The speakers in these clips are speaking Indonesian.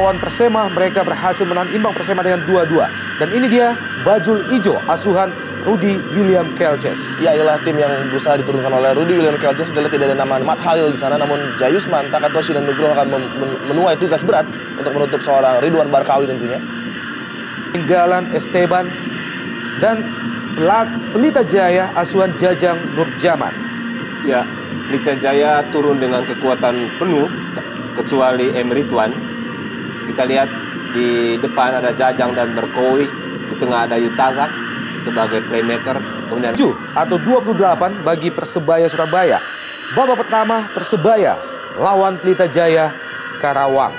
melawan Persema, mereka berhasil menahan imbang Persema dengan 2-2. Dan ini dia bajul ijo asuhan Rudy William Kelces. Ya, inilah tim yang berusaha diturunkan oleh Rudy William Kelces. Kita lihat tidak ada nama Matt Halil di sana, namun Jayusman, Takatoshi, dan Nugroho akan menuai tugas berat untuk menutup seorang Ridwan Barkawi tentunya. Tinggalan Esteban dan Pelita Jaya asuhan Jajang Nurjaman. Ya, Pelita Jaya turun dengan kekuatan penuh kecuali Ridwan. Kita lihat di depan ada Jajang dan Berkowi, di tengah ada Yutazak sebagai playmaker. Kemudian 7 atau 28 bagi Persebaya Surabaya. Babak pertama Persebaya lawan Pelita Jaya Karawang.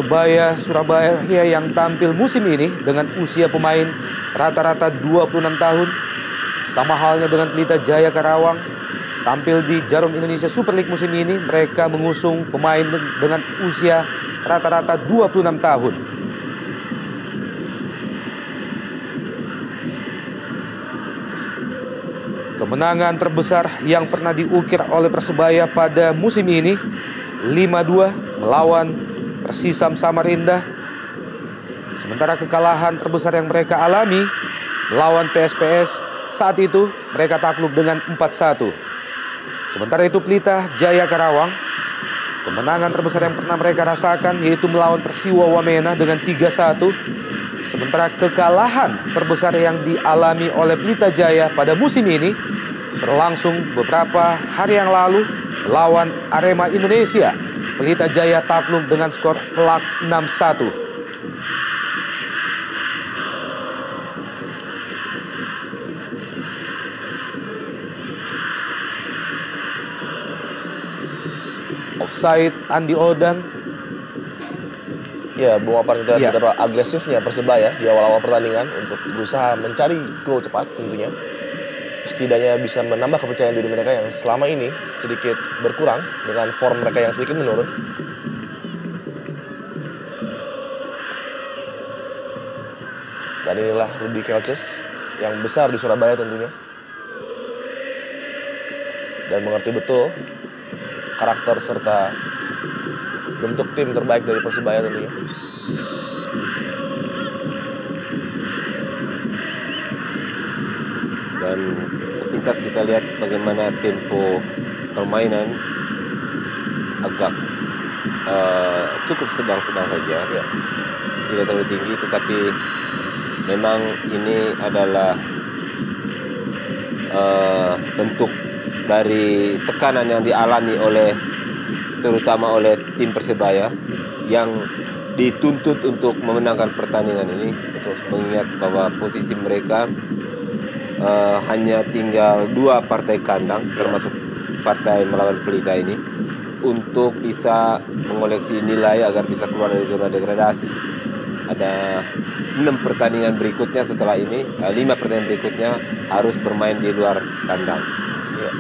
Persebaya Surabaya yang tampil musim ini dengan usia pemain rata-rata 26 tahun. Sama halnya dengan Pelita Jaya Karawang. Tampil di Jarum Indonesia Super League musim ini, mereka mengusung pemain dengan usia rata-rata 26 tahun. Kemenangan terbesar yang pernah diukir oleh Persebaya pada musim ini 5-2 melawan Persisam Samarinda. Sementara kekalahan terbesar yang mereka alami melawan PSPS, saat itu mereka takluk dengan 4-1. Sementara itu Pelita Jaya Karawang, kemenangan terbesar yang pernah mereka rasakan yaitu melawan Persiwa Wamena dengan 3-1. Sementara kekalahan terbesar yang dialami oleh Pelita Jaya pada musim ini berlangsung beberapa hari yang lalu melawan Arema Indonesia. Pelita Jaya takluk dengan skor telak 6-1. Offside Andi Odang. Ya, Bung Apar, kita lihat betapa agresifnya Persebaya di awal-awal pertandingan untuk berusaha mencari gol cepat tentunya. Setidaknya bisa menambah kepercayaan diri mereka yang selama ini sedikit berkurang dengan form mereka yang sedikit menurun. Dan inilah Rudy Kelces yang besar di Surabaya tentunya. Dan mengerti betul karakter serta bentuk tim terbaik dari Persebaya tentunya. dan sepintas kita lihat bagaimana tempo permainan agak cukup sedang-sedang saja, ya. Tidak terlalu tinggi, tetapi memang ini adalah bentuk dari tekanan yang dialami oleh terutama oleh tim Persebaya yang dituntut untuk memenangkan pertandingan ini. Betul, mengingat bahwa posisi mereka hanya tinggal 2 partai kandang, termasuk partai melawan Pelita ini, untuk bisa mengoleksi nilai agar bisa keluar dari zona degradasi. Ada 6 pertandingan berikutnya setelah ini, 5 pertandingan berikutnya harus bermain di luar kandang. Ya.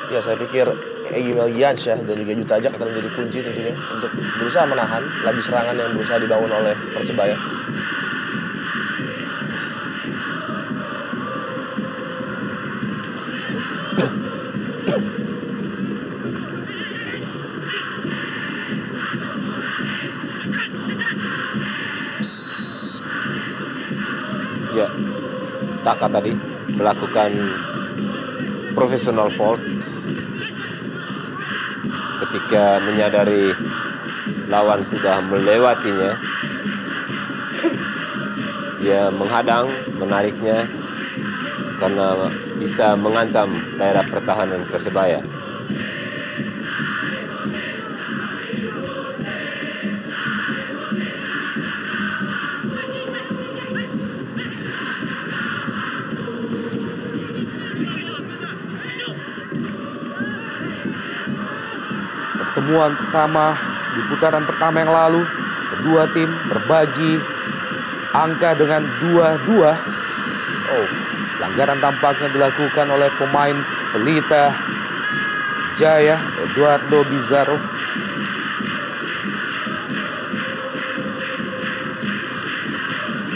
Ya, saya pikir Egy Melgiansyah dan juga Yutazak akan menjadi kunci tentunya untuk berusaha menahan laju serangan yang berusaha dibangun oleh Persebaya. Ya, Taka tadi melakukan professional fault ketika menyadari lawan sudah melewatinya. Dia menghadang, menariknya karena bisa mengancam daerah pertahanan Persebaya. Pertemuan pertama di putaran pertama yang lalu, kedua tim berbagi angka dengan 2-2. Pelanggaran tampaknya dilakukan oleh pemain Pelita Jaya, Eduardo Bizarro.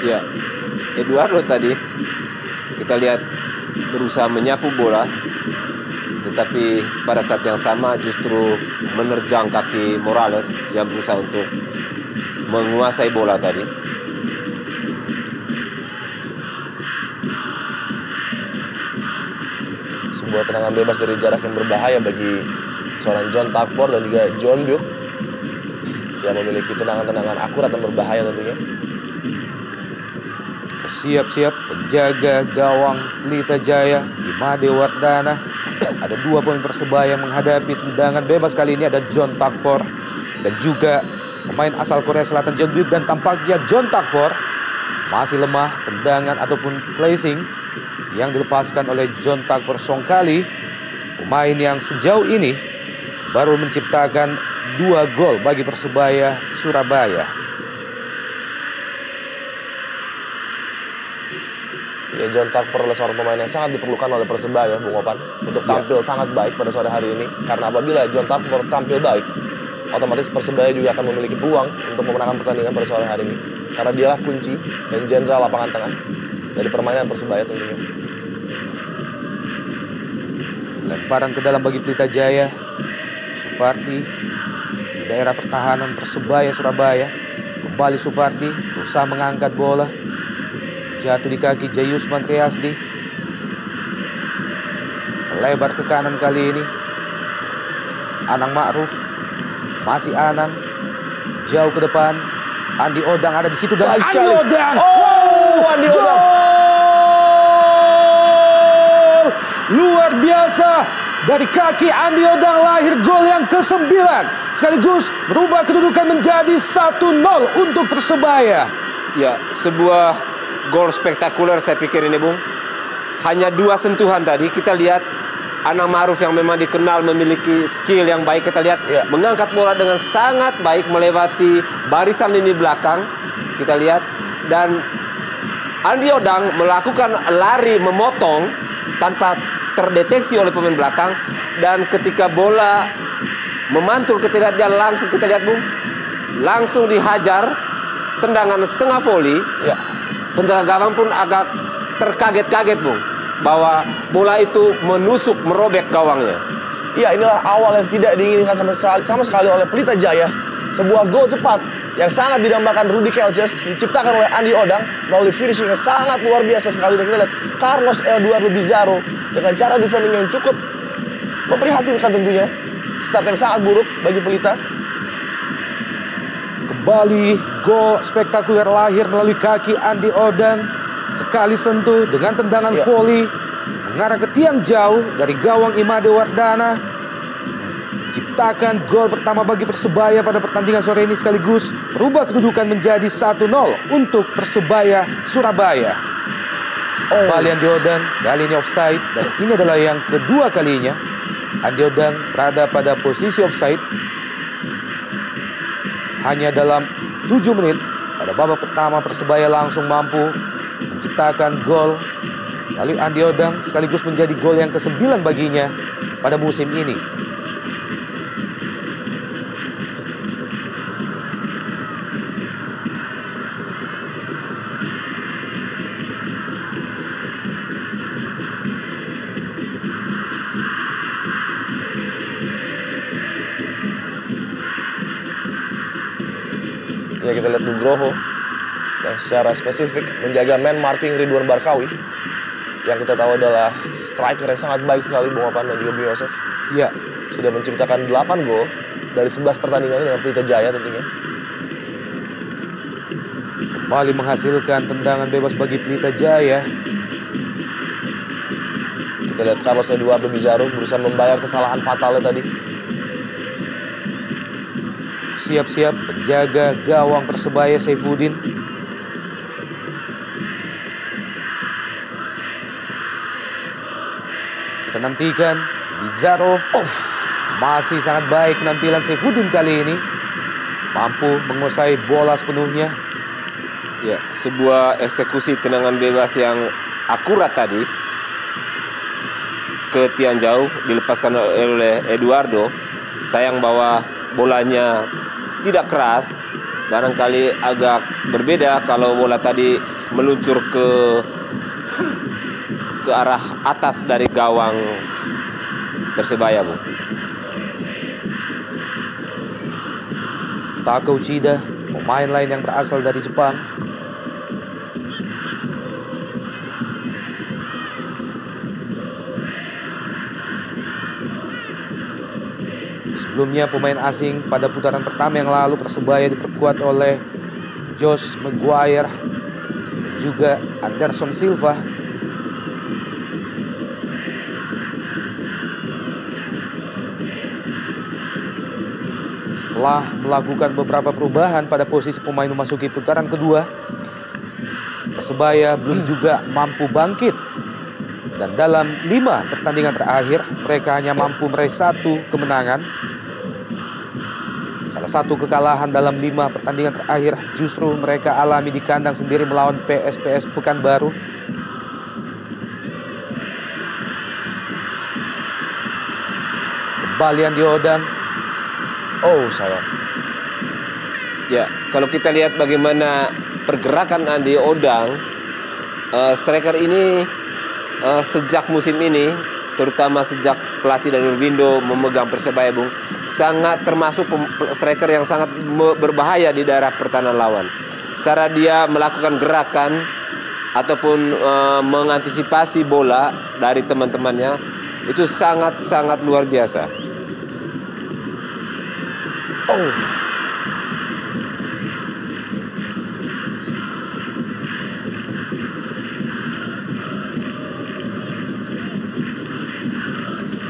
Ya, Eduardo tadi kita lihat berusaha menyapu bola, tetapi pada saat yang sama justru menerjang kaki Morales yang berusaha untuk menguasai bola tadi. Sebuah tendangan bebas dari jarak yang berbahaya bagi seorang John Tagpor dan juga John Byuk yang memiliki tendangan-tendangan akurat dan berbahaya tentunya. Siap-siap penjaga gawang Pelita Jaya, Imade Wardana. Ada 2 pemain Persebaya menghadapi tendangan bebas kali ini, ada John Tagpor dan juga pemain asal Korea Selatan John Byuk. Dan tampaknya John Tagpor masih lemah tendangan ataupun placing yang dilepaskan oleh John Tagpor Songkali, pemain yang sejauh ini baru menciptakan 2 gol bagi Persebaya Surabaya. Ya, John Tagpor adalah seorang pemain yang sangat diperlukan oleh Persebaya, Bung Opan, untuk tampil sangat baik pada sore hari ini. Karena apabila John Tagpor tampil baik, otomatis Persebaya juga akan memiliki peluang untuk memenangkan pertandingan pada sore hari ini. Karena dialah kunci dan jenderal lapangan tengah dari permainan Persebaya tentunya. Lemparan ke dalam bagi Pelita Jaya. Suparti di daerah pertahanan Persebaya Surabaya. Kembali Suparti berusaha mengangkat bola. Jatuh di kaki Jayusman Triasdi. Lebar ke kanan kali ini. Anang Ma'ruf. Masih Anang. Jauh ke depan. Andi Odang ada di situ dan Baik Andi sekali. Odang. Andi Odang. Gol! Luar biasa. Dari kaki Andi Odang lahir gol yang ke-9. Sekaligus merubah kedudukan menjadi 1-0 untuk Persebaya. Ya, sebuah gol spektakuler saya pikir ini, Bung. Hanya 2 sentuhan tadi. Kita lihat Anang Ma'ruf yang memang dikenal memiliki skill yang baik. Kita lihat mengangkat bola dengan sangat baik melewati barisan lini belakang. Kita lihat. Dan Andi Odang melakukan lari memotong tanpa terdeteksi oleh pemain belakang. Dan ketika bola memantul, kita lihat dia langsung, kita lihat, Bung, langsung dihajar tendangan setengah volley. Ya. Penjaga gawang pun agak terkaget-kaget, Bung, bahwa bola itu menusuk, merobek gawangnya. Ya, inilah awal yang tidak diinginkan sama sekali oleh Pelita Jaya. Sebuah gol cepat yang sangat didambakan Rudy Kelces diciptakan oleh Andi Odang melalui finishing yang sangat luar biasa sekali. Dan kita lihat Carlos Eduardo Bizarro dengan cara defending yang cukup memprihatinkan tentunya. Start yang sangat buruk bagi Pelita. Kembali gol spektakuler lahir melalui kaki Andi Odang. Sekali sentuh dengan tendangan volley mengarah ke tiang jauh dari gawang Imade Wardana. Ciptakan gol pertama bagi Persebaya pada pertandingan sore ini, sekaligus merubah kedudukan menjadi 1-0 untuk Persebaya Surabaya. Kembali Andi Odang, kali ini offside, dan ini adalah yang kedua kalinya Andi Odang berada pada posisi offside. Hanya dalam 7 menit pada babak pertama Persebaya langsung mampu menciptakan gol melalui Andi Odang, sekaligus menjadi gol yang ke-9 baginya pada musim ini. Ya, kita lihat Nugroho yang secara spesifik menjaga man marking Ridwan Barkawi, yang kita tahu adalah striker yang sangat baik sekali, Bung Opan dan juga Bung Yosef. Ya, Sudah menciptakan 8 gol dari 11 pertandingan dengan Pelita Jaya tentunya. kembali menghasilkan tendangan bebas bagi Pelita Jaya. Kita lihat Carlos Eduardo Bizarro berusaha membayar kesalahan fatalnya tadi. Siap-siap penjaga gawang Persebaya Saifuddin. Kita nantikan Bizarro. Masih sangat baik penampilan Saifuddin kali ini. mampu menguasai bola sepenuhnya. Ya, sebuah eksekusi tendangan bebas yang akurat tadi ke tiang jauh dilepaskan oleh Eduardo. Sayang bahwa bolanya tidak keras. Barangkali agak berbeda kalau bola tadi meluncur ke arah atas dari gawang Persebaya, Bu. Tako Uchida, pemain lain yang berasal dari Jepang. Sebelumnya pemain asing pada putaran pertama yang lalu Persebaya diperkuat oleh Josh Maguire dan juga Anderson Silva. Setelah melakukan beberapa perubahan pada posisi pemain memasuki putaran kedua, Persebaya belum juga mampu bangkit. Dan dalam 5 pertandingan terakhir, mereka hanya mampu meraih 1 kemenangan. Salah satu kekalahan dalam 5 pertandingan terakhir justru mereka alami di kandang sendiri melawan PSPS Pekanbaru. Kembalian Diodang. Oh, sayang. Ya, kalau kita lihat bagaimana pergerakan Andi Odang, striker ini sejak musim ini, terutama sejak pelatih Daniel Windo memegang Persebaya, Bung, sangat termasuk striker yang sangat berbahaya di daerah pertahanan lawan. Cara dia melakukan gerakan ataupun mengantisipasi bola dari teman-temannya itu sangat luar biasa. Oh.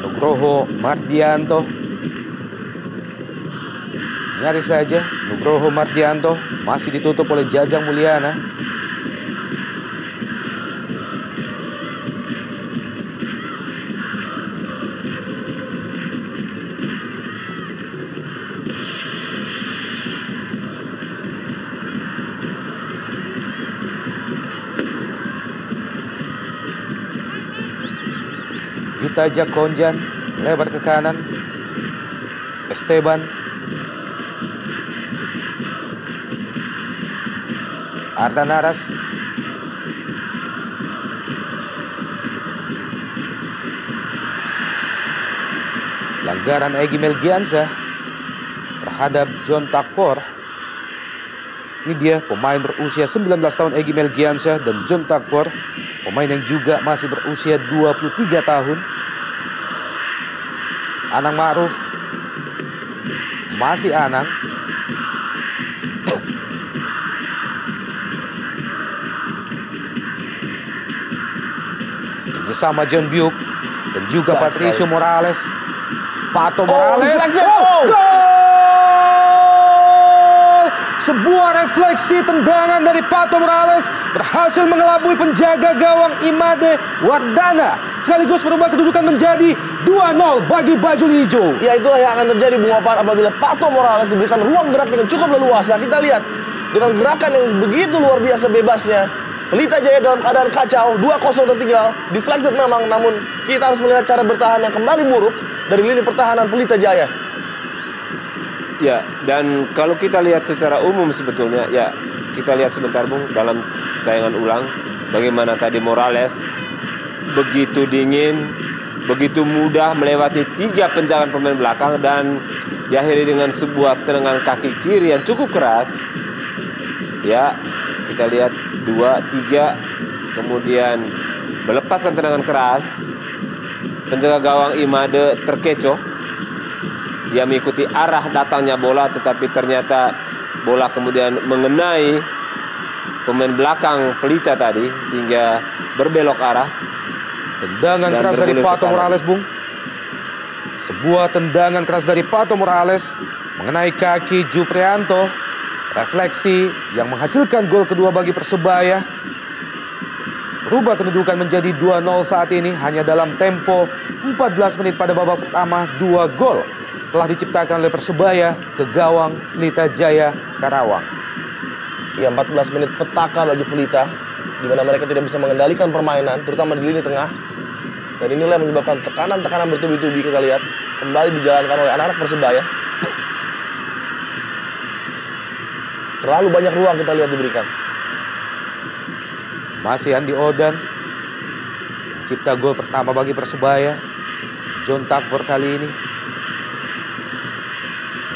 Nugroho Mardianto. Nyaris saja Nugroho Mardianto masih ditutup oleh Jajang Mulyana. Yuta Jakonjan lebar ke kanan. Esteban. Arda Naras. Pelanggaran Egy Melgiansyah terhadap John Takpor. Ini dia pemain berusia 19 tahun Egy Melgiansyah dan John Takpor, pemain yang juga masih berusia 23 tahun. Anang Ma'ruf. Masih Anang. Kerjasama John Buk dan juga Patricio Morales. Pato Morales. Gol! Sebuah refleksi tendangan dari Pato Morales berhasil mengelabui penjaga gawang Imade Wardana, sekaligus merubah kedudukan menjadi 2-0 bagi baju hijau. Ya, itulah yang akan terjadi, Bung Opar, apabila Pato Morales diberikan ruang gerak yang cukup leluasa. Kita lihat dengan gerakan yang begitu luar biasa bebasnya, Pelita Jaya dalam keadaan kacau, 2-0 tertinggal, deflected memang, namun kita harus melihat cara bertahan yang kembali buruk dari lini pertahanan Pelita Jaya. Ya, dan kalau kita lihat secara umum sebetulnya, ya kita lihat sebentar, Bung, dalam tayangan ulang bagaimana tadi Morales begitu dingin, begitu mudah melewati 3 penjagaan pemain belakang dan diakhiri dengan sebuah tendangan kaki kiri yang cukup keras. Ya, kita lihat 2, 3, kemudian melepaskan tendangan keras. Penjaga gawang Imade terkecoh. Dia mengikuti arah datangnya bola, tetapi ternyata bola kemudian mengenai pemain belakang Pelita tadi sehingga berbelok arah. Tendangan keras dari Pato Morales, Bung. Sebuah tendangan keras dari Pato Morales mengenai kaki Juprianto. Refleksi yang menghasilkan gol kedua bagi Persebaya. Berubah kedudukan menjadi 2-0 saat ini hanya dalam tempo 14 menit pada babak pertama, 2 gol. telah diciptakan oleh Persebaya ke gawang Pelita Jaya Karawang. Ya, 14 menit petaka bagi Pelita, di mana mereka tidak bisa mengendalikan permainan, terutama di lini tengah. Dan inilah yang menyebabkan tekanan-tekanan bertubi-tubi kita lihat kembali dijalankan oleh anak-anak Persebaya. Terlalu banyak ruang kita lihat diberikan. Masih Andi Odang cipta gol pertama bagi Persebaya. John Takbor kali ini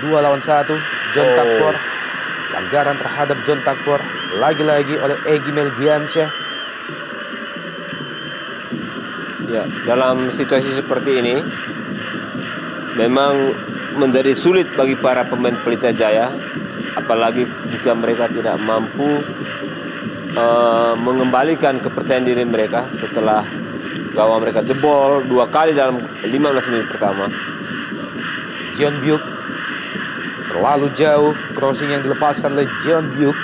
2 lawan 1. John Takbor, pelanggaran terhadap John Takbor lagi-lagi oleh Egy Melgiansyah. Ya, dalam situasi seperti ini memang menjadi sulit bagi para pemain Pelita Jaya, apalagi jika mereka tidak mampu mengembalikan kepercayaan diri mereka setelah gawang mereka jebol 2 kali dalam 15 menit pertama. John Byuk terlalu jauh, crossing yang dilepaskan oleh John Byuk,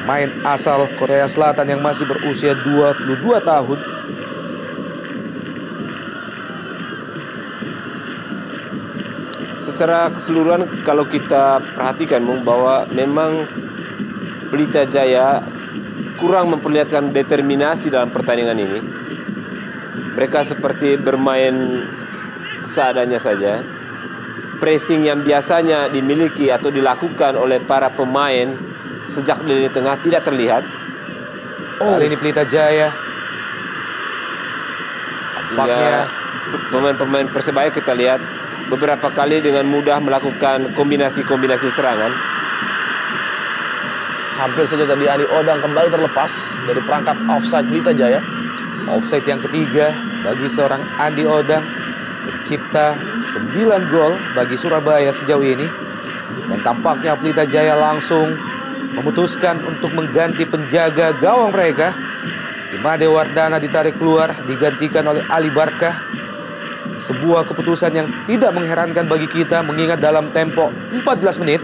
pemain asal Korea Selatan yang masih berusia 22 tahun. Secara keseluruhan kalau kita perhatikan bahwa memang Pelita Jaya kurang memperlihatkan determinasi dalam pertandingan ini. Mereka seperti bermain seadanya saja. Pressing yang biasanya dimiliki atau dilakukan oleh para pemain sejak di lini tengah tidak terlihat. Kali ini Pelita Jaya Sehingga pemain-pemain Persebaya kita lihat beberapa kali dengan mudah melakukan kombinasi-kombinasi serangan. Hampir saja tadi Andi Odang kembali terlepas dari perangkap offside Pelita Jaya. offside yang ketiga bagi seorang Andi Odang, pencipta 9 gol bagi Surabaya sejauh ini. Dan tampaknya Pelita Jaya langsung memutuskan untuk mengganti penjaga gawang mereka. Imade Wardana ditarik keluar, digantikan oleh Ali Barkah. Sebuah keputusan yang tidak mengherankan bagi kita, mengingat dalam tempo 14 menit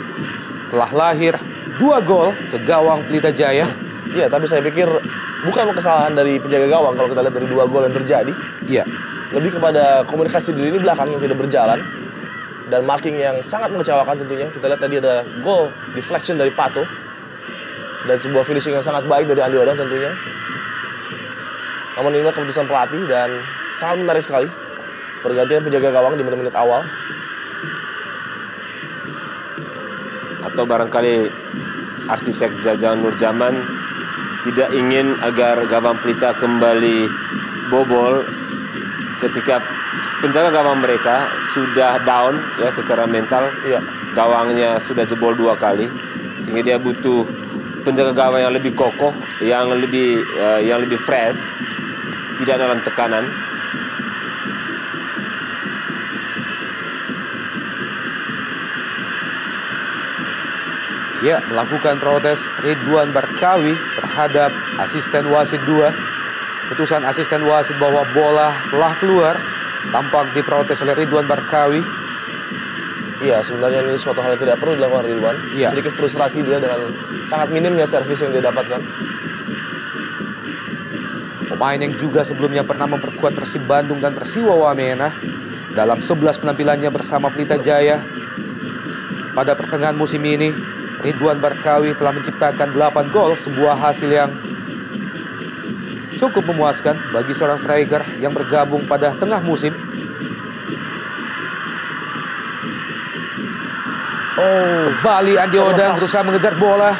telah lahir 2 gol ke gawang Pelita Jaya. Iya, tapi saya pikir bukan kesalahan dari penjaga gawang kalau kita lihat dari 2 gol yang terjadi. Iya. Lebih kepada komunikasi di lini belakang yang tidak berjalan dan marking yang sangat mengecewakan tentunya. Kita lihat tadi ada gol deflection dari Pato dan sebuah finishing yang sangat baik dari Andi Odang tentunya. Namun inilah keputusan pelatih dan sangat menarik sekali pergantian penjaga gawang di menit-menit awal. Atau barangkali arsitek Jajang Nurjaman tidak ingin agar gawang Pelita kembali bobol ketika penjaga gawang mereka sudah down ya secara mental. Iya. Gawangnya sudah jebol 2 kali, sehingga dia butuh penjaga gawang yang lebih kokoh, yang lebih fresh, tidak dalam tekanan. Ya, melakukan protes Ridwan Barkawi terhadap asisten wasit 2. Keputusan asisten wasit bahwa bola telah keluar tampak diprotes oleh Ridwan Barkawi. Iya, sebenarnya ini suatu hal yang tidak perlu dilakukan Ridwan. Iya. Sedikit frustrasi dia dengan sangat minimnya servis yang dia dapatkan. Pemain yang juga sebelumnya pernah memperkuat Persib Bandung dan Persiwa Wamena dalam 11 penampilannya bersama Pelita Jaya pada pertengahan musim ini, Ridwan Barkawi telah menciptakan 8 gol, sebuah hasil yang cukup memuaskan bagi seorang striker yang bergabung pada tengah musim. Kembali Andi Odang berusaha mengejar bola.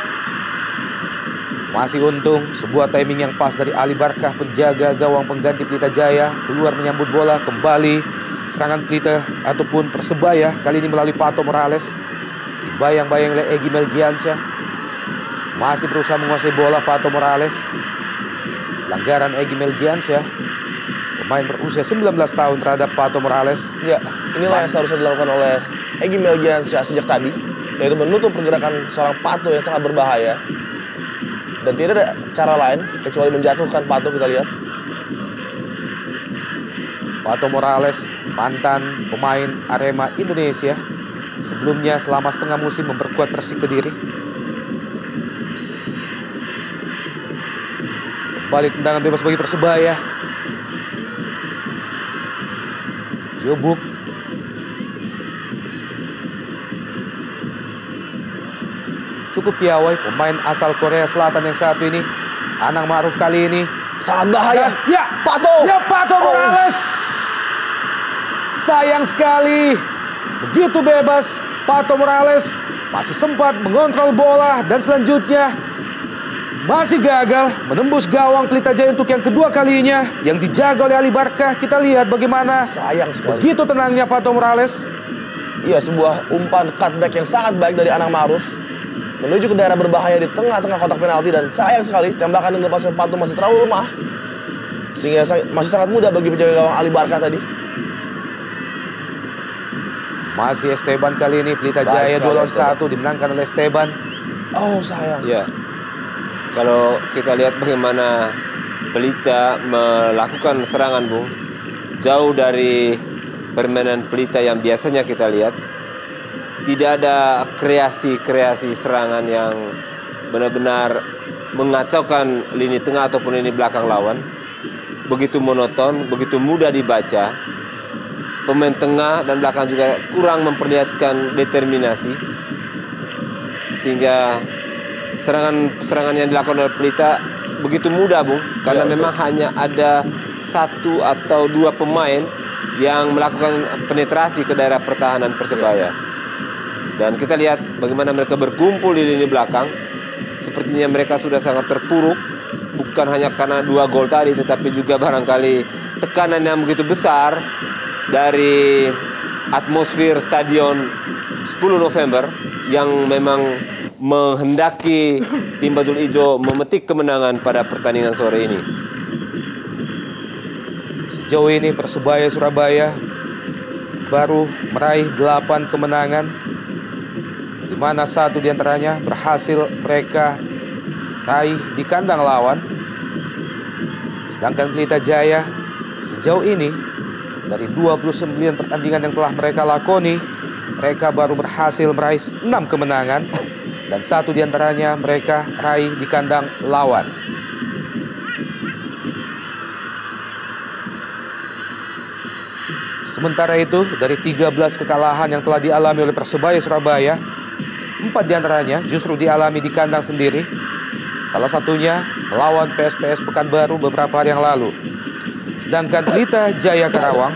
Masih untung sebuah timing yang pas dari Ali Barkah, penjaga gawang pengganti Pelita Jaya, keluar menyambut bola. Kembali serangan Pelita ataupun Persebaya kali ini melalui Pato Morales. Dibayang-bayang oleh Egy Melgiansyah. Masih berusaha menguasai bola Pato Morales. Pelanggaran Egy Melgiansyah, pemain berusia 19 tahun terhadap Pato Morales. Ya, inilah yang seharusnya dilakukan oleh Egy Melgiansyah sejak tadi, yaitu menutup pergerakan seorang Pato yang sangat berbahaya. Dan tidak ada cara lain kecuali menjatuhkan Pato, kita lihat. Pato Morales, mantan pemain Arema Indonesia, sebelumnya selama setengah musim memperkuat Persik Kediri. Kembali tendangan bebas bagi Persebaya. Yobuk cukup piawai. Pemain asal Korea Selatan yang satu ini, Anang Ma'ruf kali ini. Sangat bahaya. Ya, Pato. ya Pato Morales. Sayang sekali. Begitu bebas, Pato Morales masih sempat mengontrol bola dan selanjutnya masih gagal menembus gawang Pelita Jaya untuk yang kedua kalinya yang dijaga oleh Ali Barkah. Kita lihat bagaimana Sayang sekali. begitu tenangnya Pato Morales. Iya, sebuah umpan cutback yang sangat baik dari Anang Ma'ruf menuju ke daerah berbahaya di tengah-tengah kotak penalti, dan sayang sekali tembakan yang dilepaskan Pato masih terlalu lemah sehingga masih sangat mudah bagi penjaga gawang Ali Barkah tadi. Masih Esteban kali ini, Pelita Baik Jaya 2 sekali, lawan 1 dimenangkan oleh Esteban. Oh, sayang. Ya, kalau kita lihat bagaimana Pelita melakukan serangan, Bung, jauh dari permainan Pelita yang biasanya kita lihat. Tidak ada kreasi-kreasi serangan yang benar-benar mengacaukan lini tengah ataupun lini belakang lawan. Begitu monoton, begitu mudah dibaca. Pemain tengah dan belakang juga kurang memperlihatkan determinasi, sehingga serangan yang dilakukan oleh Pelita begitu mudah, Bung, karena memang hanya ada 1 atau 2 pemain yang melakukan penetrasi ke daerah pertahanan Persebaya. Dan kita lihat bagaimana mereka berkumpul di lini belakang. Sepertinya mereka sudah sangat terpuruk, bukan hanya karena 2 gol tadi, tetapi juga barangkali tekanan yang begitu besar dari atmosfer stadion 10 November yang memang menghendaki tim Bajul Ijo memetik kemenangan pada pertandingan sore ini. Sejauh ini Persebaya Surabaya baru meraih 8 kemenangan, di mana 1 diantaranya berhasil mereka raih di kandang lawan. Sedangkan Pelita Jaya sejauh ini dari 29 pertandingan yang telah mereka lakoni, mereka baru berhasil meraih 6 kemenangan dan 1 diantaranya mereka raih di kandang lawan. Sementara itu, dari 13 kekalahan yang telah dialami oleh Persebaya Surabaya, 4 diantaranya justru dialami di kandang sendiri. Salah satunya melawan PSPS Pekanbaru beberapa hari yang lalu. Sedangkan Pelita Jaya Karawang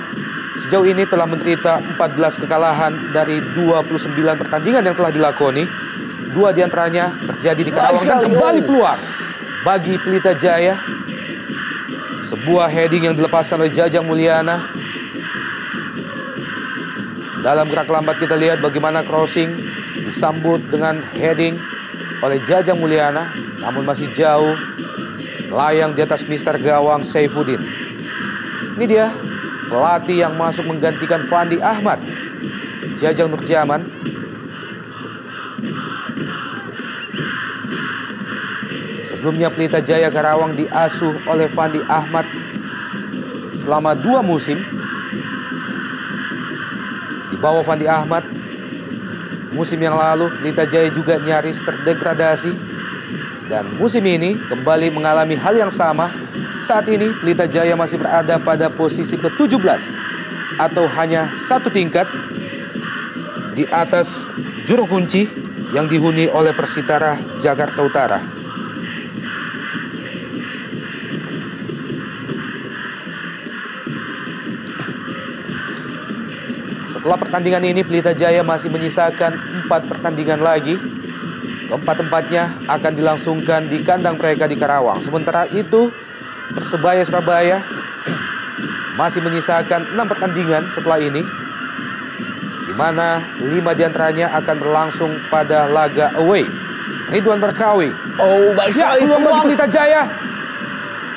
sejauh ini telah menderita 14 kekalahan dari 29 pertandingan yang telah dilakoni. 2 diantaranya terjadi di Karawang dan kembali peluang bagi Pelita Jaya. Sebuah heading yang dilepaskan oleh Jajang Mulyana. Dalam gerak lambat kita lihat bagaimana crossing disambut dengan heading oleh Jajang Mulyana, namun masih jauh melayang di atas mister gawang Saifuddin. Ini dia pelatih yang masuk menggantikan Fandi Ahmad, Jajang Nurjaman. Sebelumnya Pelita Jaya Karawang diasuh oleh Fandi Ahmad selama 2 musim. Di bawah Fandi Ahmad, musim yang lalu Pelita Jaya juga nyaris terdegradasi. Dan musim ini kembali mengalami hal yang sama. Saat ini Pelita Jaya masih berada pada posisi ke-17 atau hanya 1 tingkat di atas juru kunci yang dihuni oleh Persitara Jakarta Utara. Setelah pertandingan ini Pelita Jaya masih menyisakan 4 pertandingan lagi. Keempat-empatnya akan dilangsungkan di kandang mereka di Karawang. Sementara itu Persebaya Surabaya masih menyisakan 6 pertandingan setelah ini, di mana 5 diantaranya akan berlangsung pada laga away. Ridwan Berkawi. Oh, baik sekali. Peluang bagi Pelita Jaya.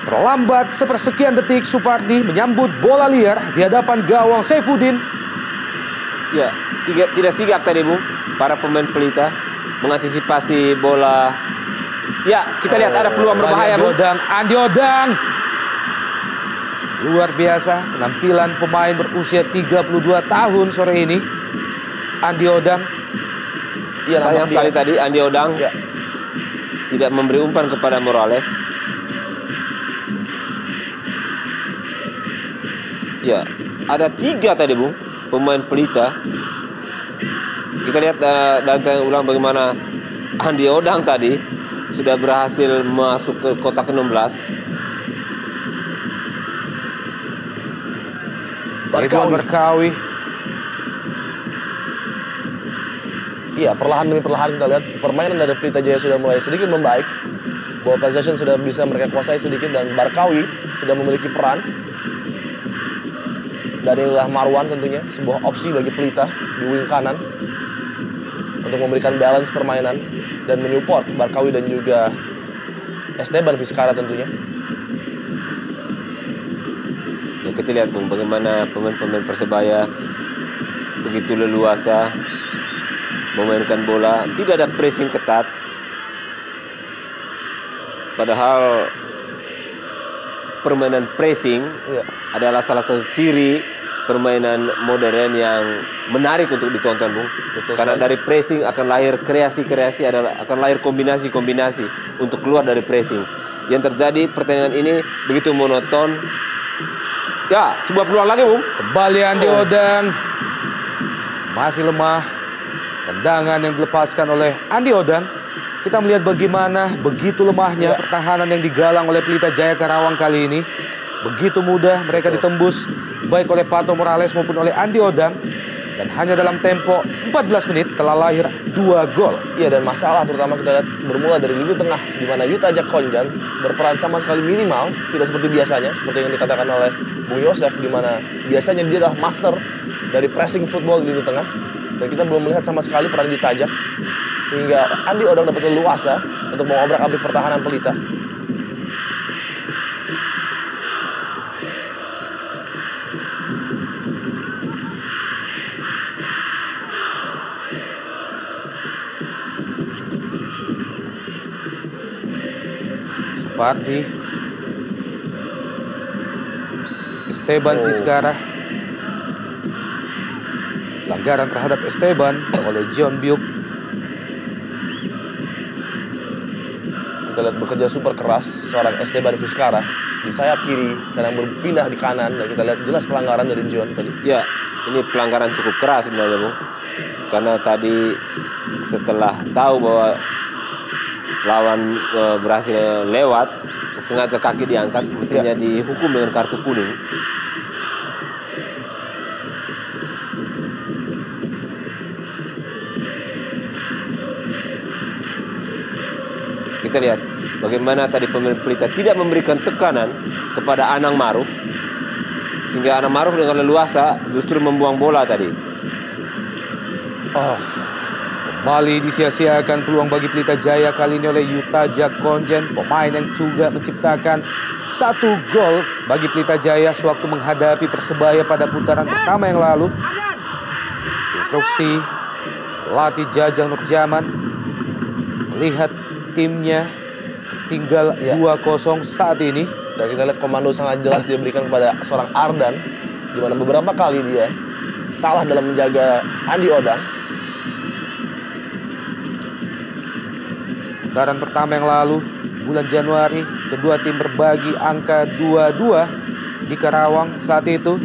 Terlambat sepersekian detik, Supardi menyambut bola liar di hadapan gawang Saifuddin. Ya, tidak sigap tadi, Bung, para pemain Pelita mengantisipasi bola. Ya, kita lihat ada peluang berbahaya, Bung. Andi Odang. Luar biasa penampilan pemain berusia 32 tahun sore ini. Andi Odang. Ya, sayang sekali tadi Andi Odang tidak memberi umpan kepada Morales. Ya, ada 3 tadi, Bung, pemain Pelita. Kita lihat dan tanya ulang bagaimana Andi Odang tadi sudah berhasil masuk ke kotak 16. Ridwan Barkawi. Iya, perlahan demi perlahan kita lihat permainan dari Pelita Jaya sudah mulai sedikit membaik. Ball possession sudah bisa mereka kuasai sedikit dan Barkawi sudah memiliki peran. Dan inilah Marwan tentunya sebuah opsi bagi Pelita di wing kanan untuk memberikan balance permainan dan menyupport Barkawi dan juga Esteban Vizcara tentunya. Ya, kita lihat Bung, bagaimana pemain-pemain Persebaya begitu leluasa memainkan bola, tidak ada pressing ketat. Padahal permainan pressing adalah salah satu ciri permainan modern yang menarik untuk ditonton, Bung. Betul Karena sekali. dari pressing akan lahir kreasi-kreasi, akan lahir kombinasi-kombinasi untuk keluar dari pressing. Yang terjadi pertandingan ini begitu monoton. Ya, sebuah peluang lagi, Bung. Kembali Andi Odang. Masih lemah. Tendangan yang dilepaskan oleh Andi Odang. Kita melihat bagaimana begitu lemahnya pertahanan yang digalang oleh Pelita Jaya Karawang kali ini. Begitu mudah mereka ditembus baik oleh Pato Morales maupun oleh Andi Odang. Dan hanya dalam tempo 14 menit telah lahir 2 gol. Iya, dan masalah terutama kita lihat bermula dari lini tengah di mana Yuta Jakkonjan berperan sama sekali minimal, tidak seperti biasanya, seperti yang dikatakan oleh Bung Yosef, di mana biasanya dia adalah master dari pressing football di lini tengah. Dan kita belum melihat sama sekali peran Yuta Jak, sehingga Andi Odang dapat leluasa untuk mengobrak-abrik pertahanan Pelita. Supardi. Esteban Vizcara. Pelanggaran terhadap Esteban oleh John Byuk. Kita lihat bekerja super keras seorang Esteban Vizcara di sayap kiri, kadang berpindah di kanan, dan kita lihat jelas pelanggaran dari John tadi. Ya, ini pelanggaran cukup keras sebenarnya, Bung. Karena tadi setelah tahu bahwa lawan berhasil lewat, sengaja kaki diangkat, mestinya dihukum dengan kartu kuning. Kita lihat bagaimana tadi pemain Pelita tidak memberikan tekanan kepada Anang Maruf, sehingga Anang Maruf dengan leluasa justru membuang bola tadi. Kembali disia-siakan peluang bagi Pelita Jaya kali ini oleh Yuta Jakkonjan, pemain yang juga menciptakan 1 gol bagi Pelita Jaya sewaktu menghadapi Persebaya pada putaran pertama yang lalu. Instruksi pelatih Jajang Nurjaman melihat timnya tinggal 2-0 saat ini. Dan kita lihat komando sangat jelas dia berikan kepada seorang Ardan, di mana beberapa kali dia salah dalam menjaga Andi Odang. Putaran pertama yang lalu, bulan Januari, kedua tim berbagi angka 2-2 di Karawang. Saat itu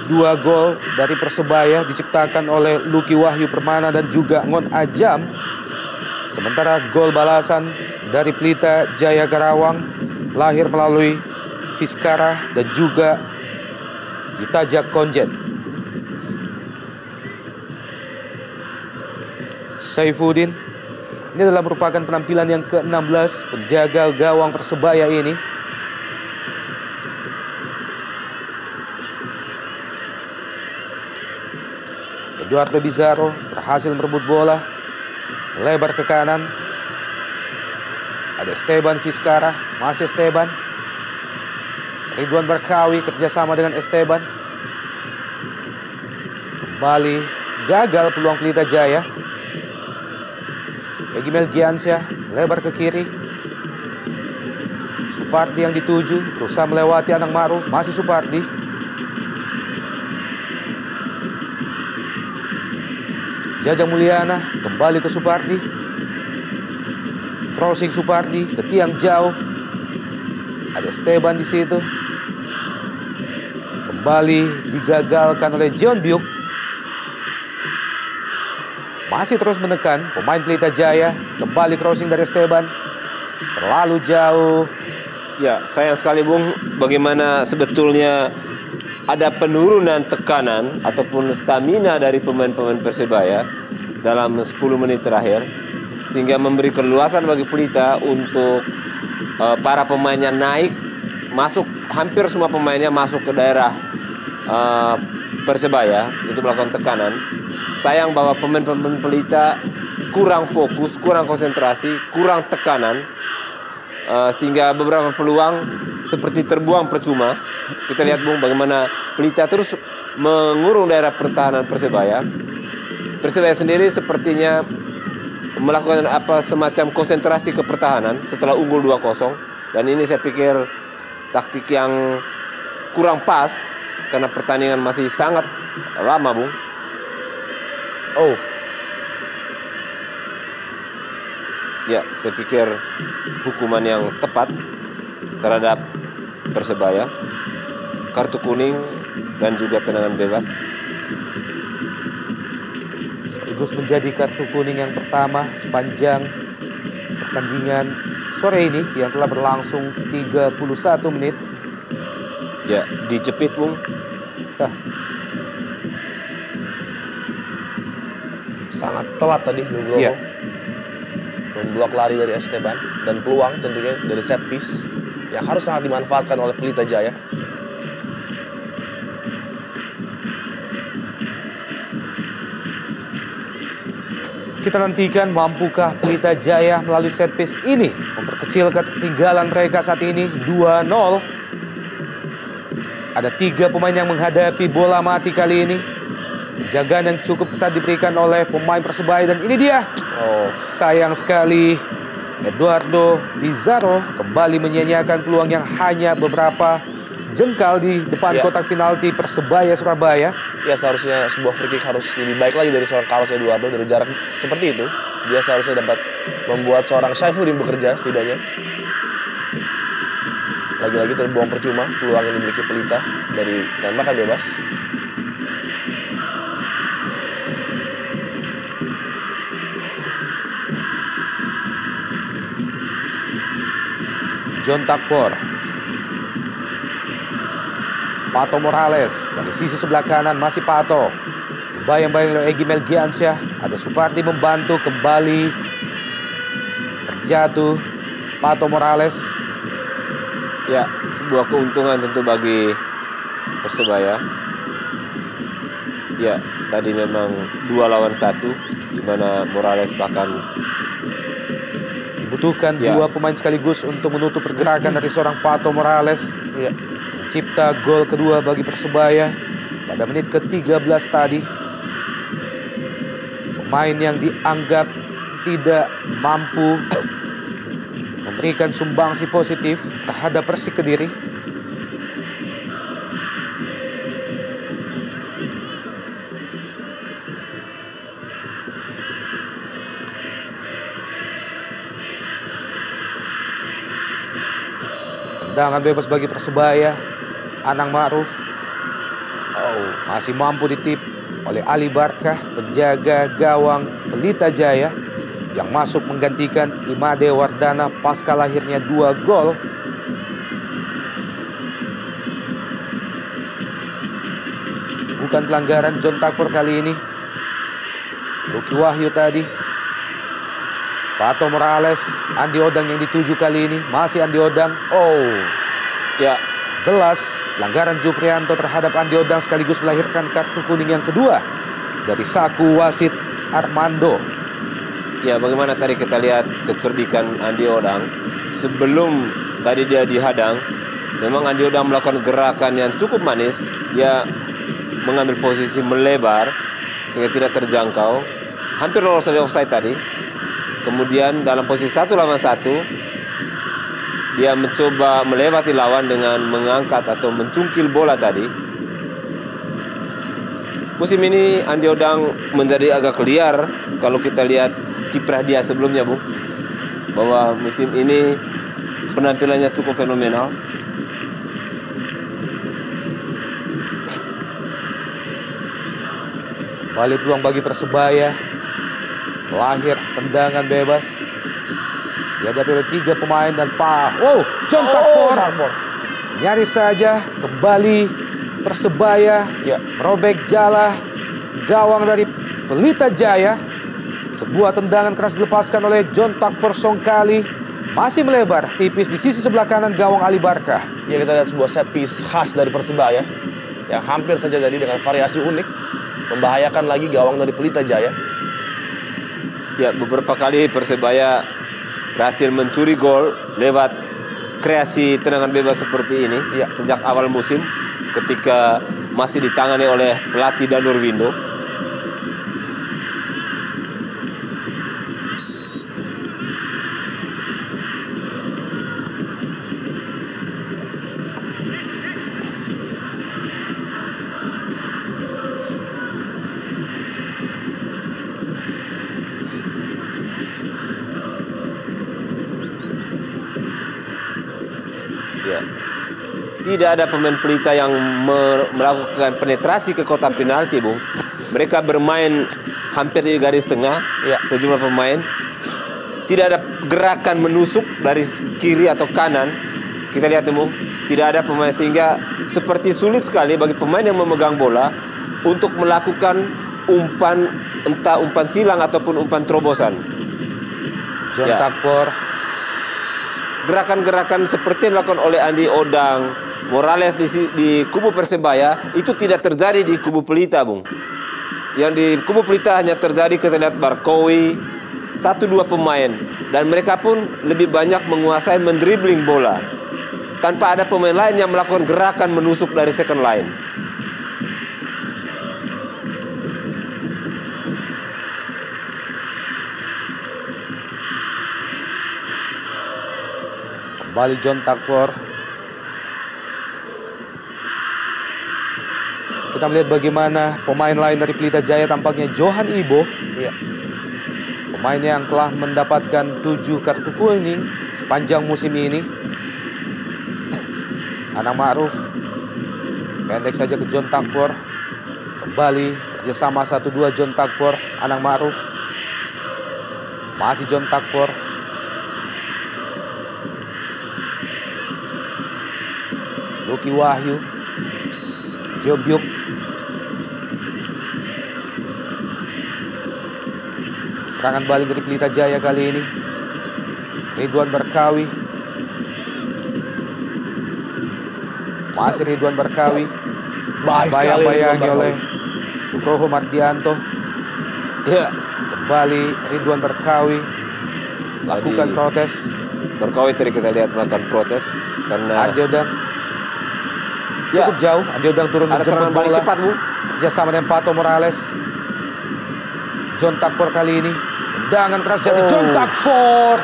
2 gol dari Persebaya diciptakan oleh Lucky Wahyu Permana dan juga Ngon Ajam. Sementara gol balasan dari Pelita Jaya Karawang lahir melalui Vizcara dan juga Yuta Jakkonjan. Saifuddin, ini adalah merupakan penampilan yang ke-16 penjaga gawang Persebaya ini. Eduardo Bizarro berhasil merebut bola, lebar ke kanan. Ada Esteban Vizcara, masih Esteban. Ridwan Barkawi kerjasama dengan Esteban. Kembali gagal peluang Pelita Jaya. Egy Melgiansyah lebar ke kiri. Supardi yang dituju, berusaha melewati Anang Maruf, masih Supardi. Jajang Mulyana kembali ke Supardi. Crossing Supardi ke tiang jauh. Ada Esteban di situ. Kembali digagalkan oleh John Byuk. masih terus menekan pemain Pelita Jaya. Kembali crossing dari Esteban, terlalu jauh. Ya, sayang sekali Bung, bagaimana sebetulnya ada penurunan tekanan ataupun stamina dari pemain-pemain Persebaya dalam 10 menit terakhir, sehingga memberi keluasan bagi Pelita untuk para pemainnya naik, masuk, hampir semua pemainnya masuk ke daerah Persebaya untuk melakukan tekanan. Sayang bahwa pemain-pemain Pelita kurang fokus, kurang konsentrasi, kurang tekanan, sehingga beberapa peluang seperti terbuang percuma. Kita lihat Bung, bagaimana Pelita terus mengurung daerah pertahanan Persebaya. Persebaya sendiri sepertinya melakukan semacam konsentrasi ke pertahanan setelah unggul 2-0, dan ini saya pikir taktik yang kurang pas karena pertandingan masih sangat lama Bung. Ya, saya pikir hukuman yang tepat terhadap Persebaya, kartu kuning dan juga tendangan bebas. Sekaligus menjadi kartu kuning yang pertama sepanjang pertandingan sore ini yang telah berlangsung 31 menit. Ya, dijepit Bung. Sangat telat tadi Nugroho. Iya. Memblok lari dari Esteban dan peluang tentunya dari set piece yang harus sangat dimanfaatkan oleh Pelita Jaya. Kita nantikan mampukah Pelita Jaya melalui set piece ini memperkecil ketertinggalan mereka saat ini 2-0. Ada 3 pemain yang menghadapi bola mati kali ini. Penjagaan yang cukup ketat diberikan oleh pemain Persebaya, dan ini dia. Sayang sekali, Eduardo Pizarro kembali menyia-nyiakan peluang yang hanya beberapa jengkal di depan kotak penalti Persebaya Surabaya. Ya, seharusnya sebuah free kick harus lebih baik lagi dari seorang Carlos Eduardo. Dari jarak seperti itu, dia seharusnya dapat membuat seorang Syaifuddin bekerja setidaknya. Lagi-lagi terbuang percuma peluang yang dimiliki Pelita dari tembakan bebas. John Takpor, Pato Morales dari sisi sebelah kanan, masih Pato. Bayang-bayang oleh Egy Melgiansyah. Ada Supardi membantu, kembali terjatuh Pato Morales. Ya, sebuah keuntungan tentu bagi Persebaya. Ya, tadi memang 2 lawan 1, di mana Morales bahkan dibutuhkan 2 pemain sekaligus untuk menutup pergerakan dari seorang Pato Morales. Mencipta gol kedua bagi Persebaya pada menit ke-13 tadi. Pemain yang dianggap tidak mampu memberikan sumbangsi positif terhadap Persik Kediri. Tendangan bebas bagi Persebaya. Anang Ma'ruf masih mampu ditip oleh Ali Barkah, penjaga gawang Pelita Jaya, yang masuk menggantikan Imade Wardana pasca lahirnya 2 gol. Bukan pelanggaran John Takpor kali ini. Luki Wahyu tadi. Pato Morales, Andi Odang yang dituju kali ini. Masih Andi Odang. Ya, jelas pelanggaran Juprianto terhadap Andi Odang sekaligus melahirkan kartu kuning yang kedua dari saku wasit Armando. Ya, bagaimana tadi kita lihat kecerdikan Andi Odang. Sebelum tadi dia dihadang, memang Andi Odang melakukan gerakan yang cukup manis. Dia mengambil posisi melebar sehingga tidak terjangkau. Hampir lolos dari offside tadi. Kemudian dalam posisi 1 lawan 1, dia mencoba melewati lawan dengan mengangkat atau mencungkil bola tadi. Musim ini Andi Odang menjadi agak liar kalau kita lihat kiprah dia sebelumnya, Bung. Bahwa musim ini penampilannya cukup fenomenal. Balik peluang bagi Persebaya. Lahir tendangan bebas. Dihadapi oleh 3 pemain dan John Takpor. Nyaris saja kembali Persebaya merobek jala gawang dari Pelita Jaya. Sebuah tendangan keras dilepaskan oleh John Takpor Songkali. Masih melebar tipis di sisi sebelah kanan gawang Ali Barkah. Ya, kita lihat sebuah set piece khas dari Persebaya yang hampir saja tadi dengan variasi unik membahayakan lagi gawang dari Pelita Jaya. Ya, beberapa kali Persebaya berhasil mencuri gol lewat kreasi tendangan bebas seperti ini sejak awal musim ketika masih ditangani oleh pelatih Danur Windo. Tidak ada pemain Pelita yang melakukan penetrasi ke kotak penalti, Bung. Mereka bermain hampir di garis tengah, sejumlah pemain. Tidak ada gerakan menusuk dari kiri atau kanan. Kita lihat, Bung, tidak ada pemain, sehingga seperti sulit sekali bagi pemain yang memegang bola untuk melakukan umpan, entah umpan silang ataupun umpan terobosan. John Takpor. Gerakan-gerakan seperti yang dilakukan oleh Andi Odang, Morales di kubu Persebaya itu tidak terjadi di kubu Pelita, Bung. Yang di kubu Pelita hanya terjadi kita lihat Barkowi, 1-2 pemain, dan mereka pun lebih banyak menguasai mendribling bola tanpa ada pemain lain yang melakukan gerakan menusuk dari second line. Kembali John Takpor. Kita melihat bagaimana pemain lain dari Pelita Jaya, tampaknya Johan Ibo. Pemain yang telah mendapatkan 7 kartu kuning sepanjang musim ini. Anang Ma'ruf pendek saja ke John Takpor. Kembali kerjasama 1-2 John Takpor, Anang Ma'ruf. Masih John Takpor. Luki Wahyu, Jobyuk. Serangan balik dari Pelita Jaya kali ini. Ridwan Barkawi. Masih Ridwan Barkawi. Bayang-bayangi oleh Nugroho Mardianto. Kembali Ridwan Barkawi lakukan protes. Barkawi tadi kita lihat melakukan protes karena Andi Odang cukup jauh. Andi Odang turun ada serangan balik cepat, Bu. Kerjasama dengan Pato Morales. John Takpor kali ini. Tendangan keras dari John Takpor.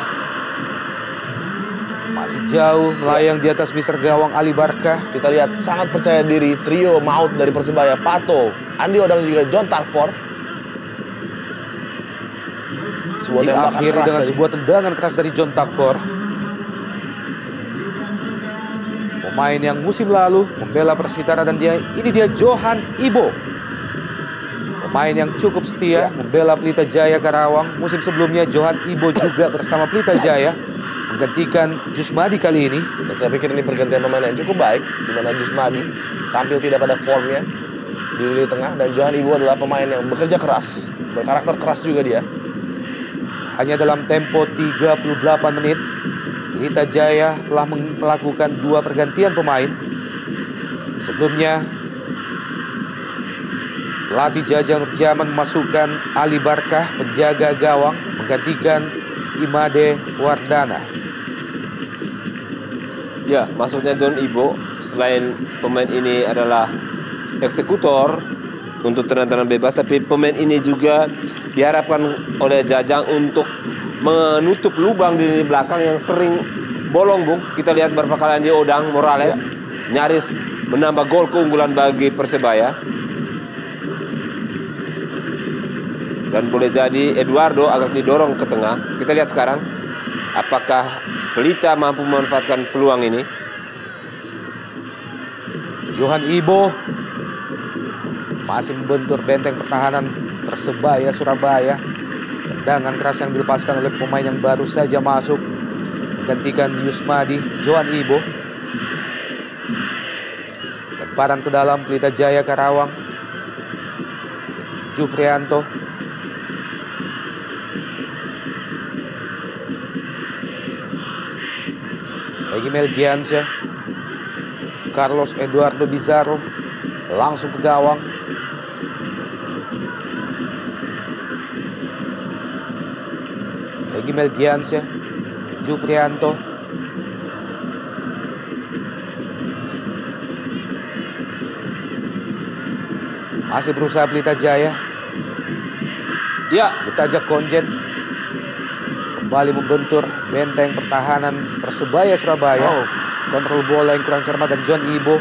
Masih jauh melayang di atas mister gawang Ali Barkah. Kita lihat sangat percaya diri trio maut dari Persebaya, Pato, Andi Odang juga John Takpor. Sebuah tembakan keras dengan sebuah tendangan keras dari John Takpor. Pemain yang musim lalu membela Persitara, dan ini dia Johan Ibo. Pemain yang cukup setia membela Pelita Jaya Karawang. Musim sebelumnya Johan Ibo juga bersama Pelita Jaya menggantikan Jusmadi kali ini. Dan saya pikir ini pergantian pemain yang cukup baik, di mana Jusmadi tampil tidak pada formnya di lini tengah, dan Johan Ibo adalah pemain yang bekerja keras, berkarakter keras juga dia. Hanya dalam tempo 38 menit, Pelita Jaya telah melakukan 2 pergantian pemain. Sebelumnya, pelatih Jajang Nurjaman memasukkan Ali Barkah, penjaga gawang, menggantikan Imade Wardana. Ya, maksudnya John Ibo, selain pemain ini adalah eksekutor untuk tendangan bebas, tapi pemain ini juga diharapkan oleh Jajang untuk menutup lubang di lini belakang yang sering bolong, Bung. Kita lihat beberapa kali Andi Odang, Morales nyaris menambah gol keunggulan bagi Persebaya. Dan boleh jadi Eduardo agak didorong ke tengah. Kita lihat sekarang apakah Pelita mampu memanfaatkan peluang ini. Johan Ibo masih membentur benteng pertahanan Persebaya Surabaya. Tendangan keras yang dilepaskan oleh pemain yang baru saja masuk, menggantikan Yusmadi, Johan Ibo. Lemparan ke dalam Pelita Jaya Karawang. Juprianto. Egy Melgiansyah. Carlos Eduardo Bizarro langsung ke gawang. Egy Melgiansyah, Juprianto. Masih berusaha Pelita Jaya. Ya, Ditajak Konjen. Kembali membentur benteng pertahanan Persebaya Surabaya. Kontrol bola yang kurang cermat dari John Ibo.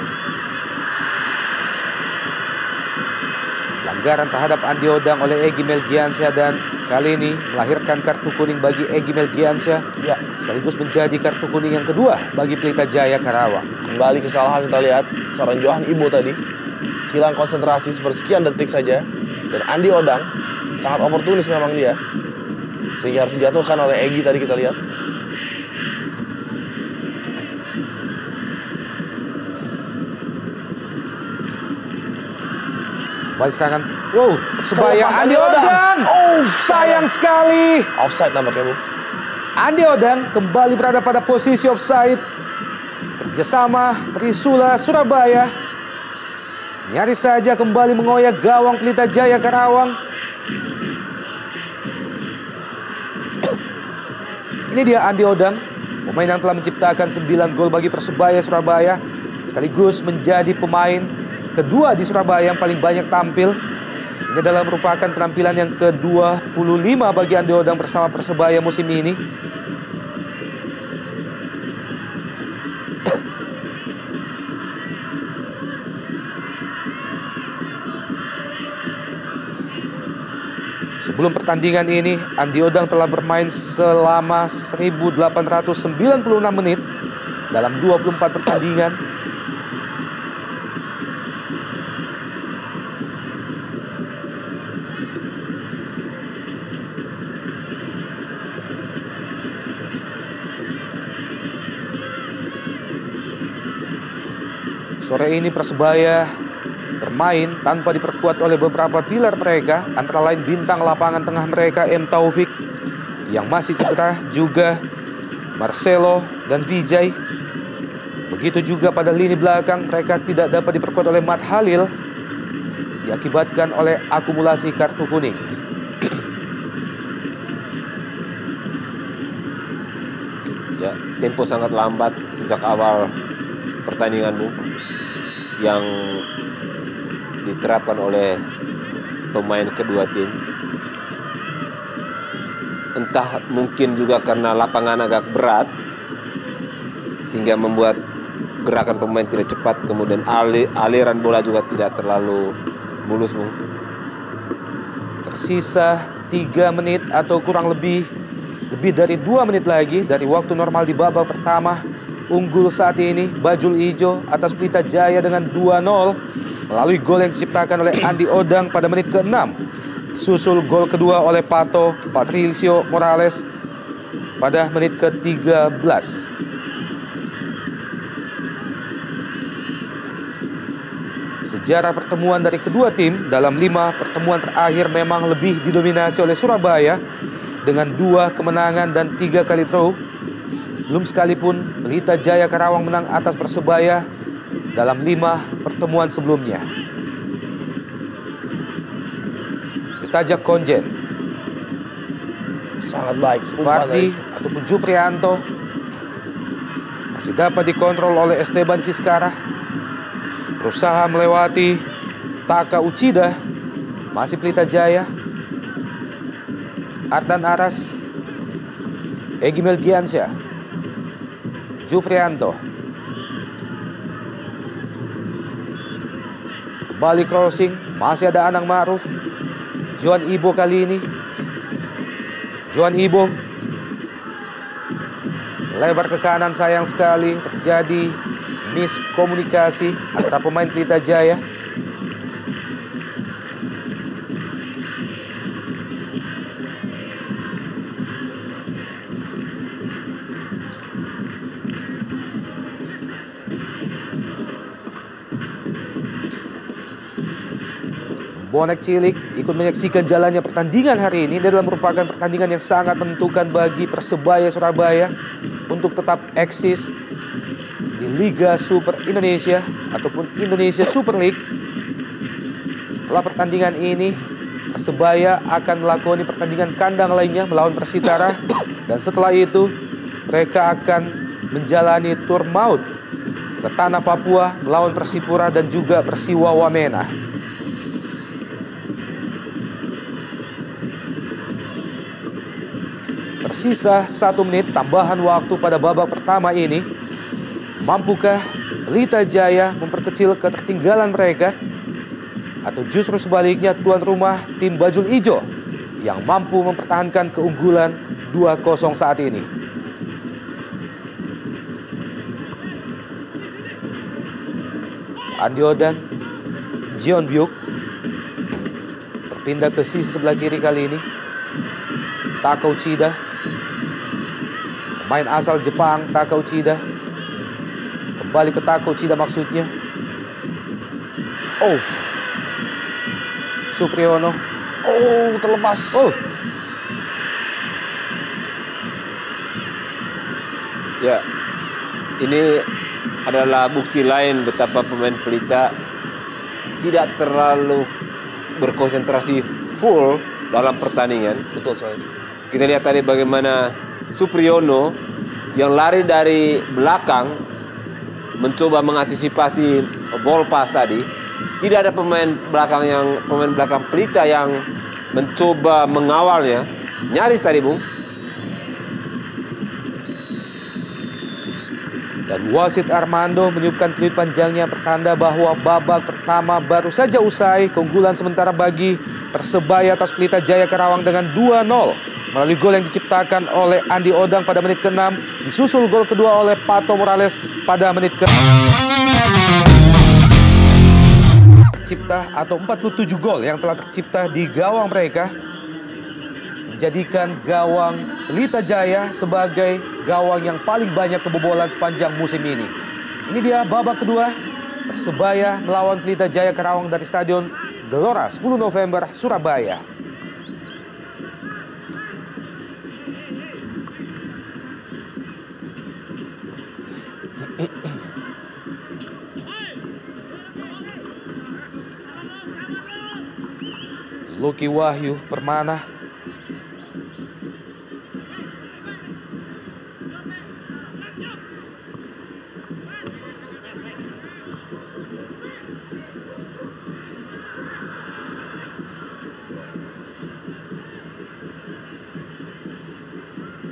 Pelanggaran terhadap Andi Odang oleh Egy Melgiansyah, dan kali ini melahirkan kartu kuning bagi Egy Melgiansyah. Ya, sekaligus menjadi kartu kuning yang kedua bagi Pelita Jaya Karawang. Kembali kesalahan kita lihat seorang Johan Ibo tadi hilang konsentrasi sepersekian detik saja, dan Andi Odang sangat oportunis memang dia, sehingga harus dijatuhkan oleh Egy tadi kita lihat. Kembali serangan. Wow, Persebaya Terlepas Andi Odang. Sayang sekali. Offside nampaknya, Bu. Andi Odang kembali berada pada posisi offside. Kerjasama Trisula Surabaya nyaris saja kembali mengoyak gawang Pelita Jaya Karawang. Ini dia Andi Odang, pemain yang telah menciptakan 9 gol bagi Persebaya Surabaya, sekaligus menjadi pemain kedua di Surabaya yang paling banyak tampil. Ini adalah merupakan penampilan yang ke-25 bagi Andi Odang bersama Persebaya musim ini. Sebelum pertandingan ini, Andi Odang telah bermain selama 1896 menit dalam 24 pertandingan. Sore ini Persebaya bermain tanpa diperkuat oleh beberapa pilar mereka, antara lain bintang lapangan tengah mereka M. Taufik yang masih cedera, juga Marcelo dan Vijay. Begitu juga pada lini belakang mereka tidak dapat diperkuat oleh Matt Halil, diakibatkan oleh akumulasi kartu kuning. ya, tempo sangat lambat sejak awal pertandinganmu yang diterapkan oleh pemain kedua tim. Entah mungkin juga karena lapangan agak berat sehingga membuat gerakan pemain tidak cepat, kemudian aliran bola juga tidak terlalu mulus, Bung. Tersisa 3 menit atau kurang lebih dari 2 menit lagi dari waktu normal di babak pertama. Unggul saat ini Bajul Ijo atas Pelita Jaya dengan 2-0 melalui gol yang diciptakan oleh Andi Odang pada menit ke-6. Susul gol kedua oleh Patricio Morales pada menit ke-13. Sejarah pertemuan dari kedua tim dalam 5 pertemuan terakhir memang lebih didominasi oleh Surabaya dengan 2 kemenangan dan 3 kali draw. Belum sekalipun Pelita Jaya Karawang menang atas Persebaya dalam 5 pertemuan sebelumnya. Ditajak Konjen. Sangat baik. Supardi ataupun Juprianto masih dapat dikontrol oleh Esteban Vizcara. Berusaha melewati Taka Uchida. Masih Pelita Jaya. Ardan Aras. Egy Melgiansyah. Juprianto. Kembali crossing. Masih ada Anang Ma'ruf. Johan Ibo kali ini. Johan Ibo. Lebar ke kanan, sayang sekali. Terjadi miskomunikasi antara pemain Pelita Jaya. bonek cilik ikut menyaksikan jalannya pertandingan hari ini. Ini adalah merupakan pertandingan yang sangat menentukan bagi Persebaya Surabaya untuk tetap eksis di Liga Super Indonesia ataupun Indonesia Super League. Setelah pertandingan ini, Persebaya akan melakoni pertandingan kandang lainnya melawan Persitara. Dan setelah itu, mereka akan menjalani tur maut ke tanah Papua melawan Persipura dan juga Persiwa Wamena. Tersisa 1 menit tambahan waktu pada babak pertama ini. Mampukah Pelita Jaya memperkecil ketertinggalan mereka? Atau justru sebaliknya tuan rumah tim Bajul Ijo yang mampu mempertahankan keunggulan 2-0 saat ini? Andi Odang, Jeon Byuk berpindah ke sisi sebelah kiri kali ini. Taka Uchida, pemain asal Jepang. Taka Uchida kembali ke Taka Uchida maksudnya. Oh, Supriyono. Oh, terlepas. Oh, Ya, ini adalah bukti lain betapa pemain Pelita tidak terlalu berkonsentrasi full dalam pertandingan. Betul sekali. Kita lihat tadi bagaimana Supriyono yang lari dari belakang mencoba mengantisipasi ball pass tadi. Tidak ada pemain belakang Pelita yang mencoba mengawalnya. Nyaris tadi, Bung. dan wasit Armando meniupkan peluit panjangnya pertanda bahwa babak pertama baru saja usai. Keunggulan sementara bagi Persebaya atas Pelita Jaya Karawang dengan 2-0 melalui gol yang diciptakan oleh Andi Odang pada menit ke-6, disusul gol kedua oleh Pato Morales pada menit ke tercipta atau 47 gol yang telah tercipta di gawang mereka, menjadikan gawang Pelita Jaya sebagai gawang yang paling banyak kebobolan sepanjang musim ini. Ini dia babak kedua, Persebaya melawan Pelita Jaya Karawang dari Stadion Gelora 10 November, Surabaya. Lucky Wahyu Permana.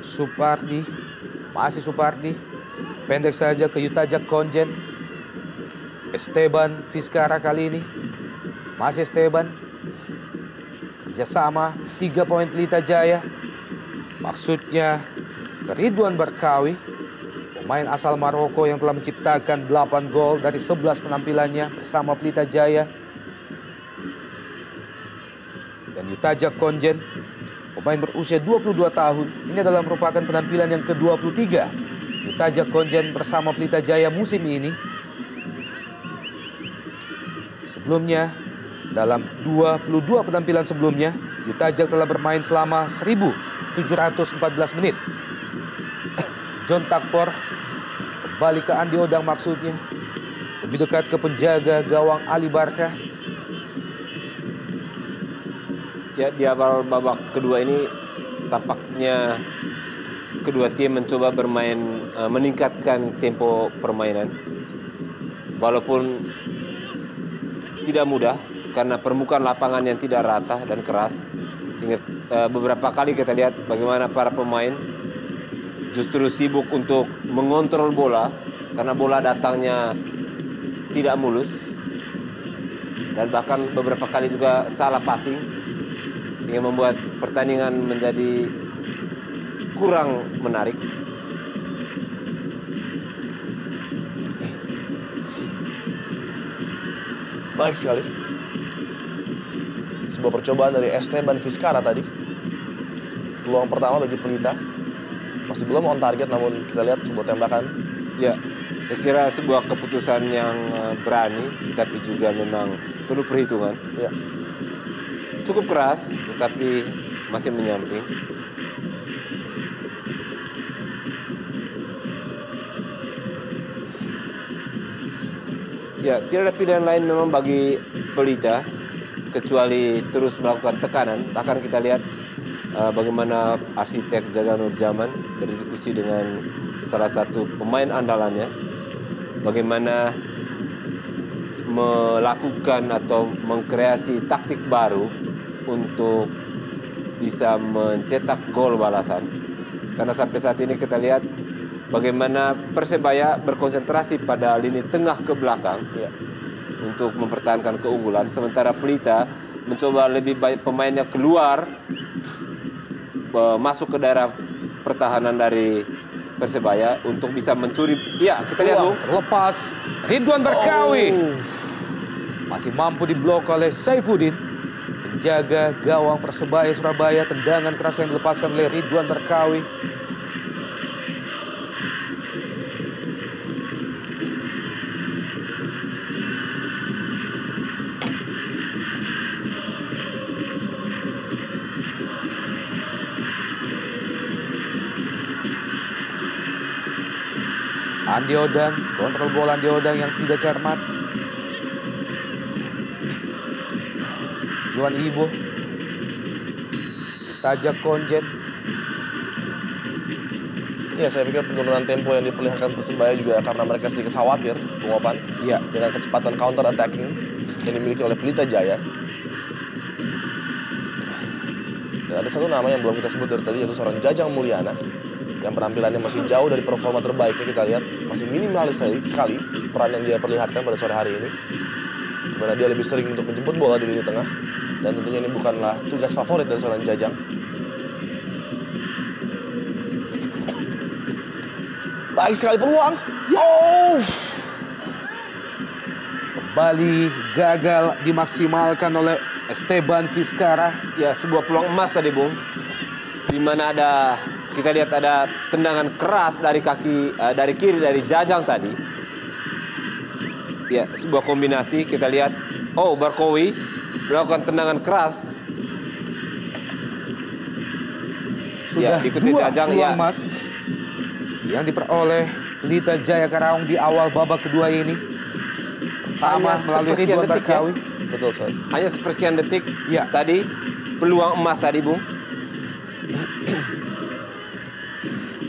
Supardi, masih Supardi. Pendek saja ke Yutajak Konjen. Esteban Vizcara kali ini. Masih Esteban. Kerjasama 3 pemain Pelita Jaya. Maksudnya ke Ridwan Barkawi, pemain asal Maroko yang telah menciptakan 8 gol dari 11 penampilannya bersama Pelita Jaya. Dan Yutajak Konjen, pemain berusia 22 tahun. Ini adalah merupakan penampilan yang ke-23 Yutajak Konjen bersama Pelita Jaya musim ini. Sebelumnya, dalam 22 penampilan sebelumnya, Yutajak telah bermain selama 1.714 menit. John Takpor kembali ke Andi Odang maksudnya. Lebih dekat ke penjaga gawang Ali Barkah. Ya, di awal babak kedua ini tampaknya kedua tim mencoba bermain, meningkatkan tempo permainan. Walaupun tidak mudah karena permukaan lapangan yang tidak rata dan keras. Sehingga beberapa kali kita lihat bagaimana para pemain justru sibuk untuk mengontrol bola karena bola datangnya tidak mulus. Dan bahkan beberapa kali juga salah passing, sehingga membuat pertandingan menjadi kurang menarik. Baik sekali. Sebuah percobaan dari Esteban Vizcara tadi. Peluang pertama bagi Pelita. Masih belum on target, namun kita lihat sebuah tembakan. Ya, saya kira sebuah keputusan yang berani, tapi juga memang penuh perhitungan. Ya. cukup keras, tetapi masih menyamping. Ya, tidak ada pilihan lain memang bagi Pelita kecuali terus melakukan tekanan. Akan kita lihat bagaimana arsitek Jajang Nurjaman berdiskusi dengan salah satu pemain andalannya, bagaimana melakukan atau mengkreasi taktik baru untuk bisa mencetak gol balasan. Karena sampai saat ini kita lihat bagaimana Persebaya berkonsentrasi pada lini tengah ke belakang untuk mempertahankan keunggulan, sementara Pelita mencoba lebih banyak pemainnya keluar masuk ke daerah pertahanan dari Persebaya untuk bisa mencuri. Ya, kita lihat Bung. Terlepas Ridwan Barkawi. Masih mampu diblok oleh Saifuddin. Penjaga gawang Persebaya Surabaya. Tendangan keras yang dilepaskan oleh Ridwan Barkawi. Andi Odang, kontrol bola Andi Odang yang tidak cermat. Juan Ibo, Tajak Konjen. Ya, saya pikir penurunan tempo yang diperlihatkan Persebaya juga karena mereka sedikit khawatir, Bung Opan, dengan kecepatan counter attacking yang dimiliki oleh Pelita Jaya. Dan ada satu nama yang belum kita sebut dari tadi, yaitu seorang Jajang Mulyana, yang penampilannya masih jauh dari performa terbaiknya. Kita lihat masih minimalis sekali peran yang dia perlihatkan pada sore hari ini, dimana dia lebih sering untuk menjemput bola di lini tengah, dan tentunya ini bukanlah tugas favorit dari seorang Jajang. Baik sekali peluang. Kembali gagal dimaksimalkan oleh Esteban Vizcara. Ya, sebuah peluang emas tadi Bung, di mana kita lihat ada tendangan keras dari dari kiri dari Jajang tadi. Ya, sebuah kombinasi. Kita lihat, Barkawi melakukan tendangan keras. Sudah diikuti Jajang peluang emas yang diperoleh Pelita Jaya Karawang di awal babak kedua ini. Pertama melalui Ridwan Barkawi. Betul sekali. Hanya sepersekian detik. Ya. Tadi peluang emas tadi Bung.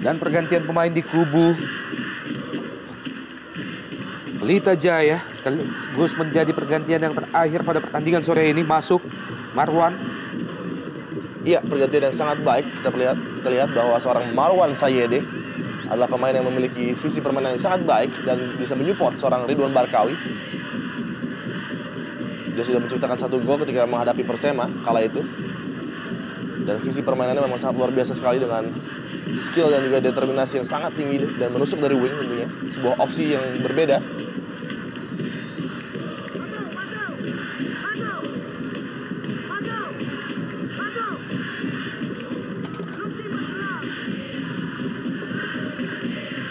Dan pergantian pemain di kubu Pelita Jaya sekaligus menjadi pergantian yang terakhir pada pertandingan sore ini. Masuk Marwan. Iya, pergantian yang sangat baik. Kita lihat bahwa seorang Marwan Sayede adalah pemain yang memiliki visi permainan yang sangat baik dan bisa menyupport seorang Ridwan Barkawi. Dia sudah menciptakan satu gol ketika menghadapi Persema kala itu. Dan visi permainannya memang sangat luar biasa sekali dengan skill dan juga determinasi yang sangat tinggi dan menusuk dari wing tentunya. Sebuah opsi yang berbeda.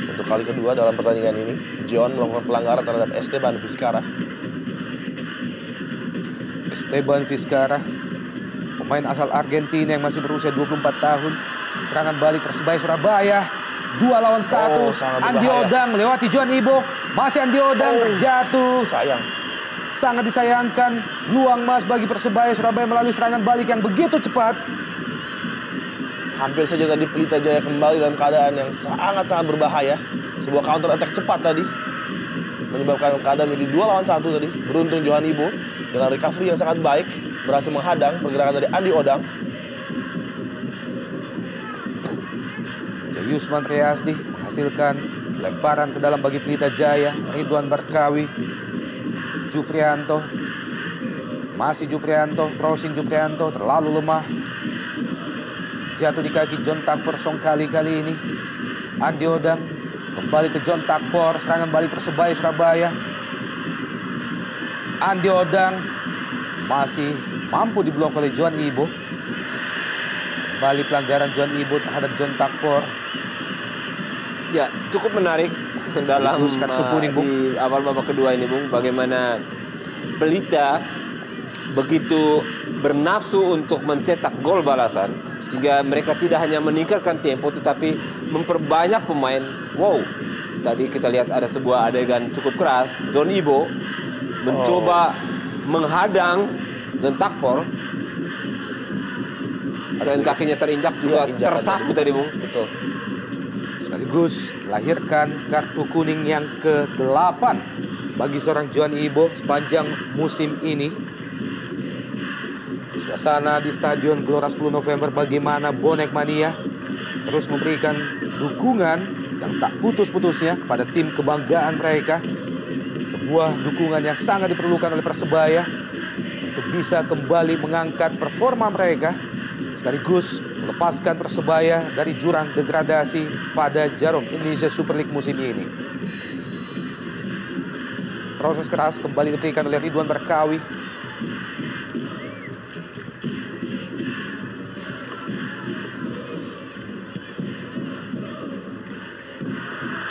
Untuk kali kedua dalam pertandingan ini, John melakukan pelanggaran terhadap Esteban Vizcara. Esteban Vizcara, pemain asal Argentina yang masih berusia 24 tahun. Serangan balik Persebaya Surabaya. 2 lawan 1. Andi Odang melewati Juan Ibo. Masih Andi Odang terjatuh. Sayang. Sangat disayangkan. Peluang emas bagi Persebaya Surabaya melalui serangan balik yang begitu cepat. Hampir saja tadi Pelita Jaya kembali dalam keadaan yang sangat-sangat berbahaya. Sebuah counter attack cepat tadi menyebabkan keadaan menjadi 2 lawan 1 tadi. Beruntung Johan Ibo dengan recovery yang sangat baik berhasil menghadang pergerakan dari Andi Odang. Yusman Triasdi menghasilkan lemparan ke dalam bagi Pelita Jaya. Ridwan Barkawi, Juprianto, masih Juprianto, crossing Juprianto terlalu lemah. Jatuh di kaki John Takpor Songkali kali ini. Andi Odang kembali ke John Takpor. Serangan balik Persebaya Surabaya. Andi Odang masih mampu diblok oleh Juan Ibo. Kembali pelanggaran Juan Ibo terhadap John Takpor. Ya, cukup menarik dalam kartu kuning, Bung. di awal babak kedua ini Bung, bagaimana Pelita begitu bernafsu untuk mencetak gol balasan, sehingga mereka tidak hanya meningkatkan tempo tetapi memperbanyak pemain. Wow, tadi kita lihat ada sebuah adegan cukup keras. John Ibo mencoba menghadang John Takpor. Selain kakinya terinjak juga tersapu tadi, Bung. Betul. Sekaligus melahirkan kartu kuning yang ke-8 bagi seorang John Ibo sepanjang musim ini. Suasana di Stadion Gelora 10 November bagaimana bonek mania terus memberikan dukungan yang tak putus-putusnya kepada tim kebanggaan mereka. Sebuah dukungan yang sangat diperlukan oleh Persebaya untuk bisa kembali mengangkat performa mereka sekaligus melepaskan Persebaya dari jurang degradasi pada Jarum Indonesia Super League musim ini. Proses keras kembali diberikan oleh Ridwan Barkawi.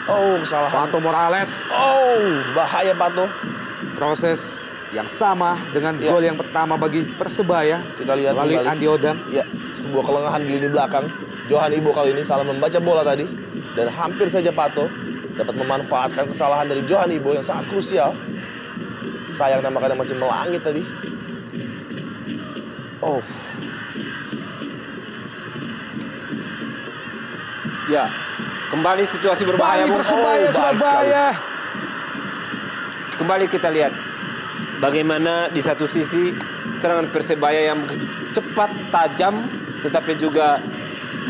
Oh, kesalahan. Pato Morales. Oh, bahaya Pato. Proses yang sama dengan gol yang pertama bagi Persebaya. Kita lihat melalui kembali. Andi Odang. Ya, sebuah kelengahan di lini belakang. Johan Ibo kali ini salah membaca bola tadi. Dan hampir saja Pato dapat memanfaatkan kesalahan dari Johan Ibo yang sangat krusial. Sayang nampaknya masih melangit tadi. Oh. Ya, kembali situasi berbahaya, Bagi Bung. Persebaya baik Surabaya. Kembali kita lihat bagaimana di satu sisi serangan Persebaya yang begitu cepat, tajam, tetapi juga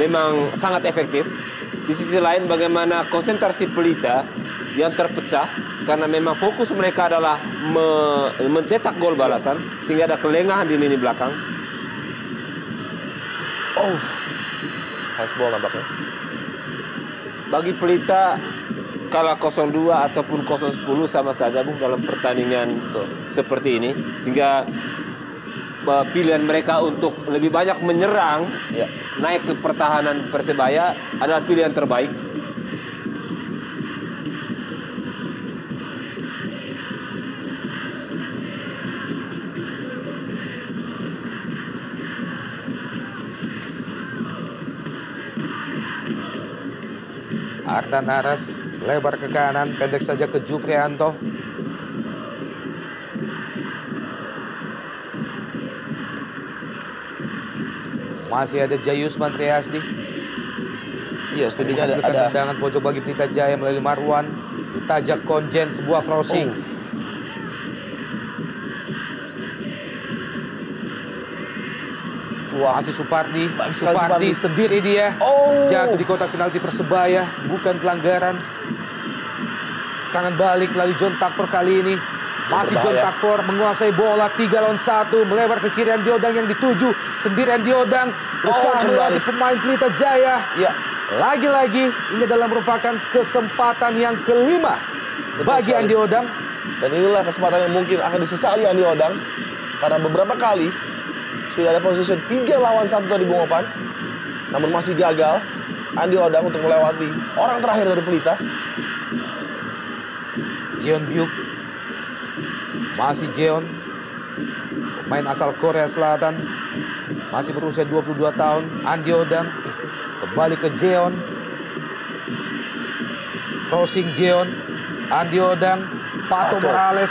memang sangat efektif. Di sisi lain bagaimana konsentrasi Pelita yang terpecah karena memang fokus mereka adalah mencetak gol balasan sehingga ada kelengahan di lini belakang. Oh. Handsball nampaknya. Bagi Pelita kalah 0-2 ataupun 0-10 sama saja, Bung, dalam pertandingan seperti ini, sehingga pilihan mereka untuk lebih banyak menyerang, naik ke pertahanan Persebaya adalah pilihan terbaik. Ardan Aras lebar ke kanan, pendek saja ke Juprianto. Masih ada Jayusman Triasdi. Iya, setidaknya Menghasilkan ada tendangan pojok bagi Pelita Jaya melalui Marwan. Ditajak Konjen, sebuah crossing. Masih Supardi. Supardi sendiri dia. Jatuh di kotak penalti Persebaya. Bukan pelanggaran. Serangan balik melalui John Takpor kali ini. Masih John Takpor menguasai bola 3 lawan 1. Melebar ke kiri Andi Odang yang dituju. Sendirian Andi Odang. Berusaha melewati pemain Pelita Jaya. Ya. Lagi-lagi ini adalah merupakan kesempatan yang kelima bagi Andi Odang. Dan inilah kesempatan yang mungkin akan disesali Andi Odang. Karena beberapa kali sudah ada position 3 lawan 1 tadi Bung Opan. Namun masih gagal Andi Odang untuk melewati orang terakhir dari Pelita. Jeon Byuk. Masih Jeon. Pemain asal Korea Selatan. Masih berusia 22 tahun. Andi Odang. Kembali ke Jeon. Crossing Jeon. Andi Odang. Pato Morales.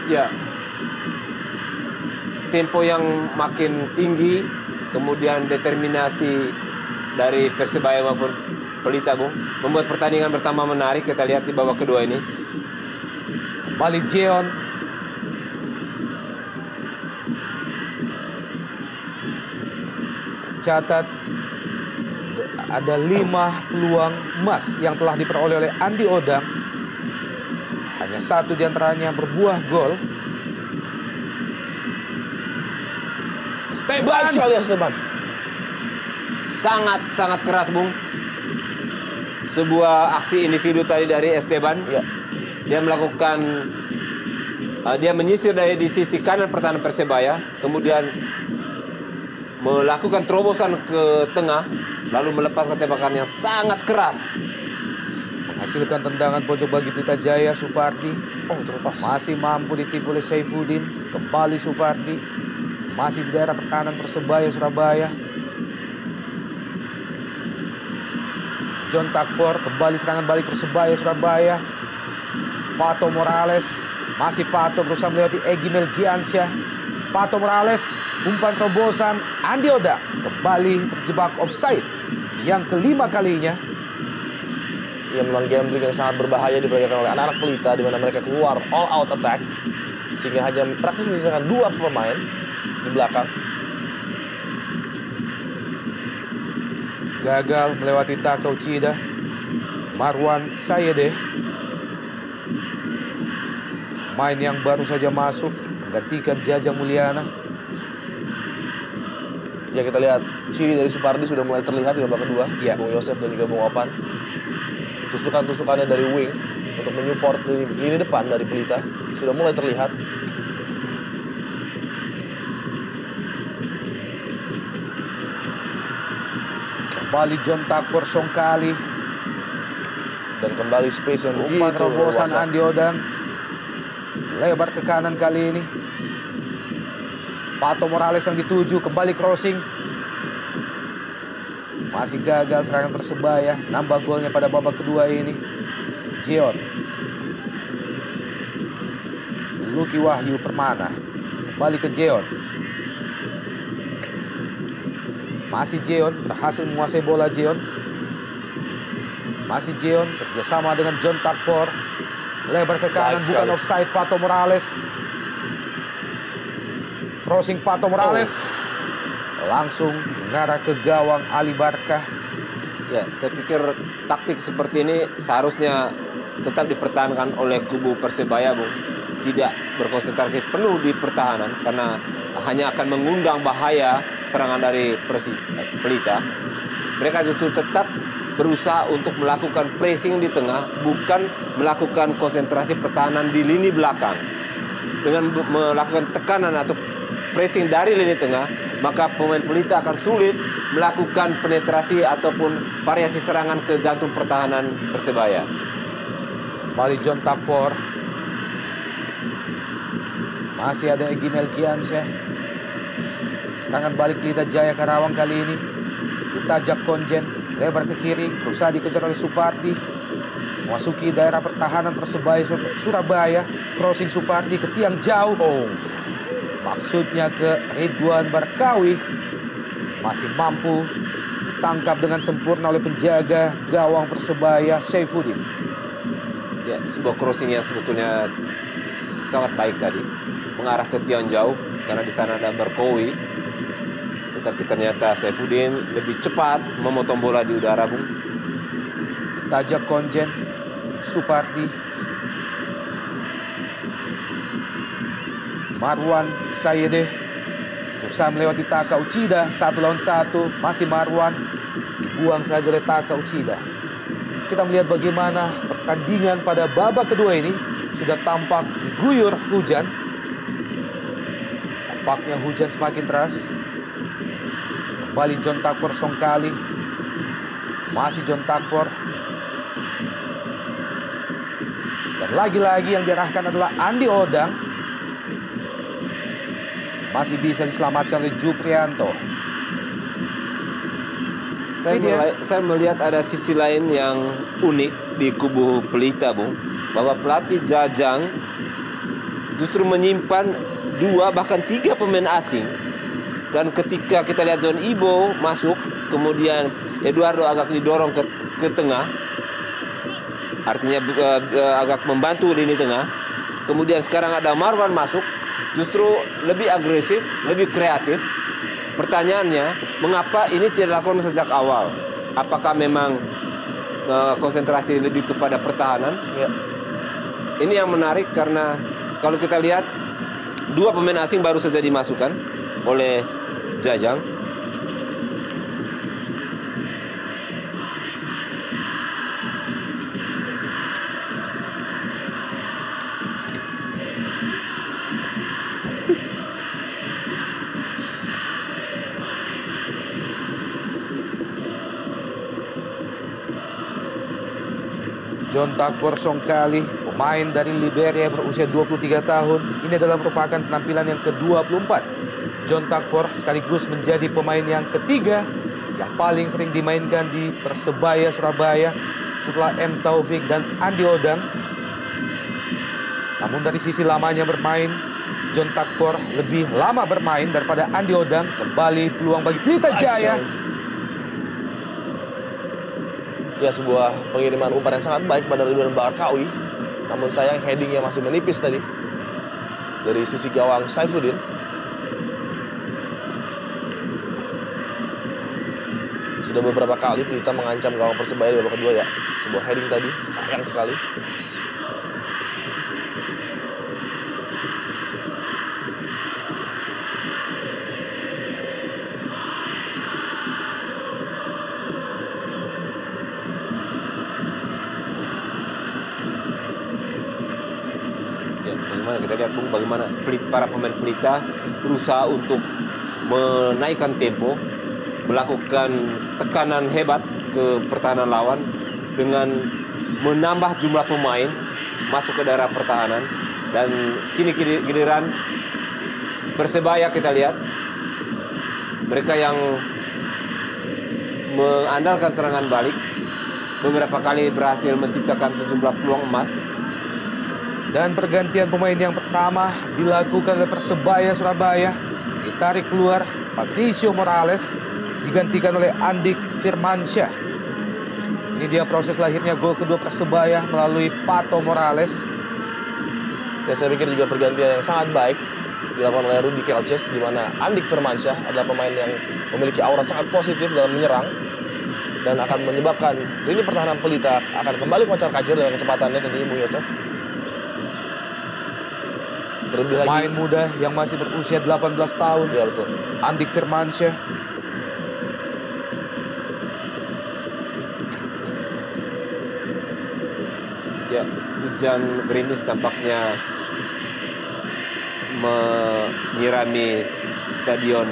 Ya, tempo yang makin tinggi, kemudian determinasi dari Persebaya maupun Pelita, Bung, membuat pertandingan bertambah menarik. Kita lihat di babak kedua ini. Kembali Jeon. Catat ada 5 peluang emas yang telah diperoleh oleh Andi Odang. Hanya 1 diantaranya berbuah gol. Esteban. Baik sekali Esteban. Sangat keras, Bung. Sebuah aksi individu tadi dari Esteban. Ya. Dia melakukan dia menyisir dari di sisi kanan pertahanan Persebaya, kemudian melakukan terobosan ke tengah, lalu melepaskan tembakan yang sangat keras. Menghasilkan tendangan pojok bagi Pelita Jaya. Supardi. Oh, terlepas. Masih mampu ditipu oleh Saifuddin. Kembali Supardi. Masih di daerah pertahanan Persebaya Surabaya. John Takbor, kembali serangan balik Persebaya Surabaya. Pato Morales, masih Pato berusaha melewati Egy Melgiansyah. Pato Morales, umpan terobosan Andi Oda, kembali terjebak offside yang kelima kalinya. Ya, memang gambling yang sangat berbahaya diperagakan oleh anak-anak Pelita, di mana mereka keluar all out attack sehingga hanya praktis menyisakan 2 pemain di belakang. Gagal melewati Taka Uchida. Marwan Sayede, main yang baru saja masuk, menggantikan Jajang Mulyana. Ya, kita lihat ciri dari Supardi sudah mulai terlihat di babak kedua. Ya. Bung Yosef dan juga Bung Opan. Tusukan-tusukannya dari wing untuk menyupport lini depan dari Pelita sudah mulai terlihat. Kembali John Takbor Songkali. Dan kembali space yang begitu Umpan terobosan luas. Andi Odang. Lebar ke kanan kali ini. Pato Morales yang dituju, kembali crossing. Masih gagal serangan Persebaya. Nambah golnya pada babak kedua ini. Jeon. Luki Wahyu Permana. Kembali ke Jeon. Masih Jeon, berhasil menguasai bola Jeon. Masih Jeon, kerjasama dengan John Takbor. Lebar ke kanan, Baik bukan sekali. offside. Pato Morales. Crossing Pato Morales. Langsung mengarah ke gawang Ali Barkah. Ya, saya pikir taktik seperti ini seharusnya tetap dipertahankan oleh kubu Persebaya, Bung. Tidak berkonsentrasi penuh di pertahanan karena hanya akan mengundang bahaya serangan dari Pelita. Mereka justru tetap berusaha untuk melakukan pressing di tengah, bukan melakukan konsentrasi pertahanan di lini belakang. Dengan melakukan tekanan atau pressing dari lini tengah, maka pemain Pelita akan sulit melakukan penetrasi ataupun variasi serangan ke jantung pertahanan Persebaya. Kembali John Takbor. Masih ada Egy Melgiansyah. Serangan balik Pelita Jaya Karawang kali ini. Ditajak Konjen, lebar ke kiri, berusaha dikejar oleh Supardi. Memasuki daerah pertahanan Persebaya Surabaya. Crossing Supardi ke tiang jauh. Maksudnya ke Ridwan Barkawi. Masih mampu ditangkap dengan sempurna oleh penjaga gawang Persebaya Saifuddin. Ya, sebuah crossing yang sebetulnya sangat baik tadi, mengarah ke tiang jauh karena di sana ada Barkawi. Tetapi ternyata Saifuddin lebih cepat memotong bola di udara, Bung. Tajak Konjen, Supardi, Marwan Sayede berusaha melewati Taka Uchida, 1 lawan 1, masih Marwan, dibuang saja oleh Taka Uchida. Kita melihat bagaimana pertandingan pada babak kedua ini sudah tampak diguyur hujan. Tampaknya hujan semakin deras. Kembali John Takbor Songkali. Masih John Takbor. Dan lagi-lagi yang diarahkan adalah Andi Odang. Masih bisa diselamatkan oleh Juprianto. Saya melihat ada sisi lain yang unik di kubu Pelita, Bung. Bahwa pelatih Jajang justru menyimpan 2 bahkan 3 pemain asing. Dan ketika kita lihat John Ibo masuk, kemudian Eduardo agak didorong ke tengah, artinya agak membantu lini tengah. Kemudian sekarang ada Marwan masuk, justru lebih agresif, lebih kreatif. Pertanyaannya, mengapa ini tidak dilakukan sejak awal? Apakah memang konsentrasi lebih kepada pertahanan? Ya. Ini yang menarik karena kalau kita lihat 2 pemain asing baru saja dimasukkan oleh Jajang. John Takbor Songkali, pemain dari Liberia berusia 23 tahun. Ini adalah merupakan penampilan yang ke-24. John Takbor sekaligus menjadi pemain yang ketiga yang paling sering dimainkan di Persebaya Surabaya setelah M. Taufik dan Andi Odang. Namun dari sisi lamanya bermain, John Takbor lebih lama bermain daripada Andi Odang. Kembali peluang bagi Pelita Jaya. Ya, sebuah pengiriman umpan yang sangat baik pada Ridwan Baharkawi. Namun sayang headingnya masih menipis tadi dari sisi gawang Saifuddin. Sudah beberapa kali Pelita mengancam gawang Persebaya di babak kedua ya. Sebuah heading tadi, sayang sekali. Kita lihat Bung, bagaimana para pemain Pelita berusaha untuk menaikkan tempo, melakukan tekanan hebat ke pertahanan lawan dengan menambah jumlah pemain masuk ke daerah pertahanan. Dan kini giliran Persebaya kita lihat mereka yang mengandalkan serangan balik, beberapa kali berhasil menciptakan sejumlah peluang emas. Dan pergantian pemain yang pertama dilakukan oleh Persebaya Surabaya. Ditarik keluar Patricio Morales, digantikan oleh Andik Firmansyah. Ini dia proses lahirnya gol kedua Persebaya melalui Pato Morales. Ya, saya pikir juga pergantian yang sangat baik dilakukan oleh Rudy Kelces, di mana Andik Firmansyah adalah pemain yang memiliki aura sangat positif dalam menyerang dan akan menyebabkan lini pertahanan Pelita akan kembali kocar-kacir dengan kecepatannya tentunya Bung Yosef. Terlebih lagi Pemain muda yang masih berusia 18 tahun. Ya, betul. Andik Firmansyah. Ya, hujan gerimis tampaknya menyirami stadion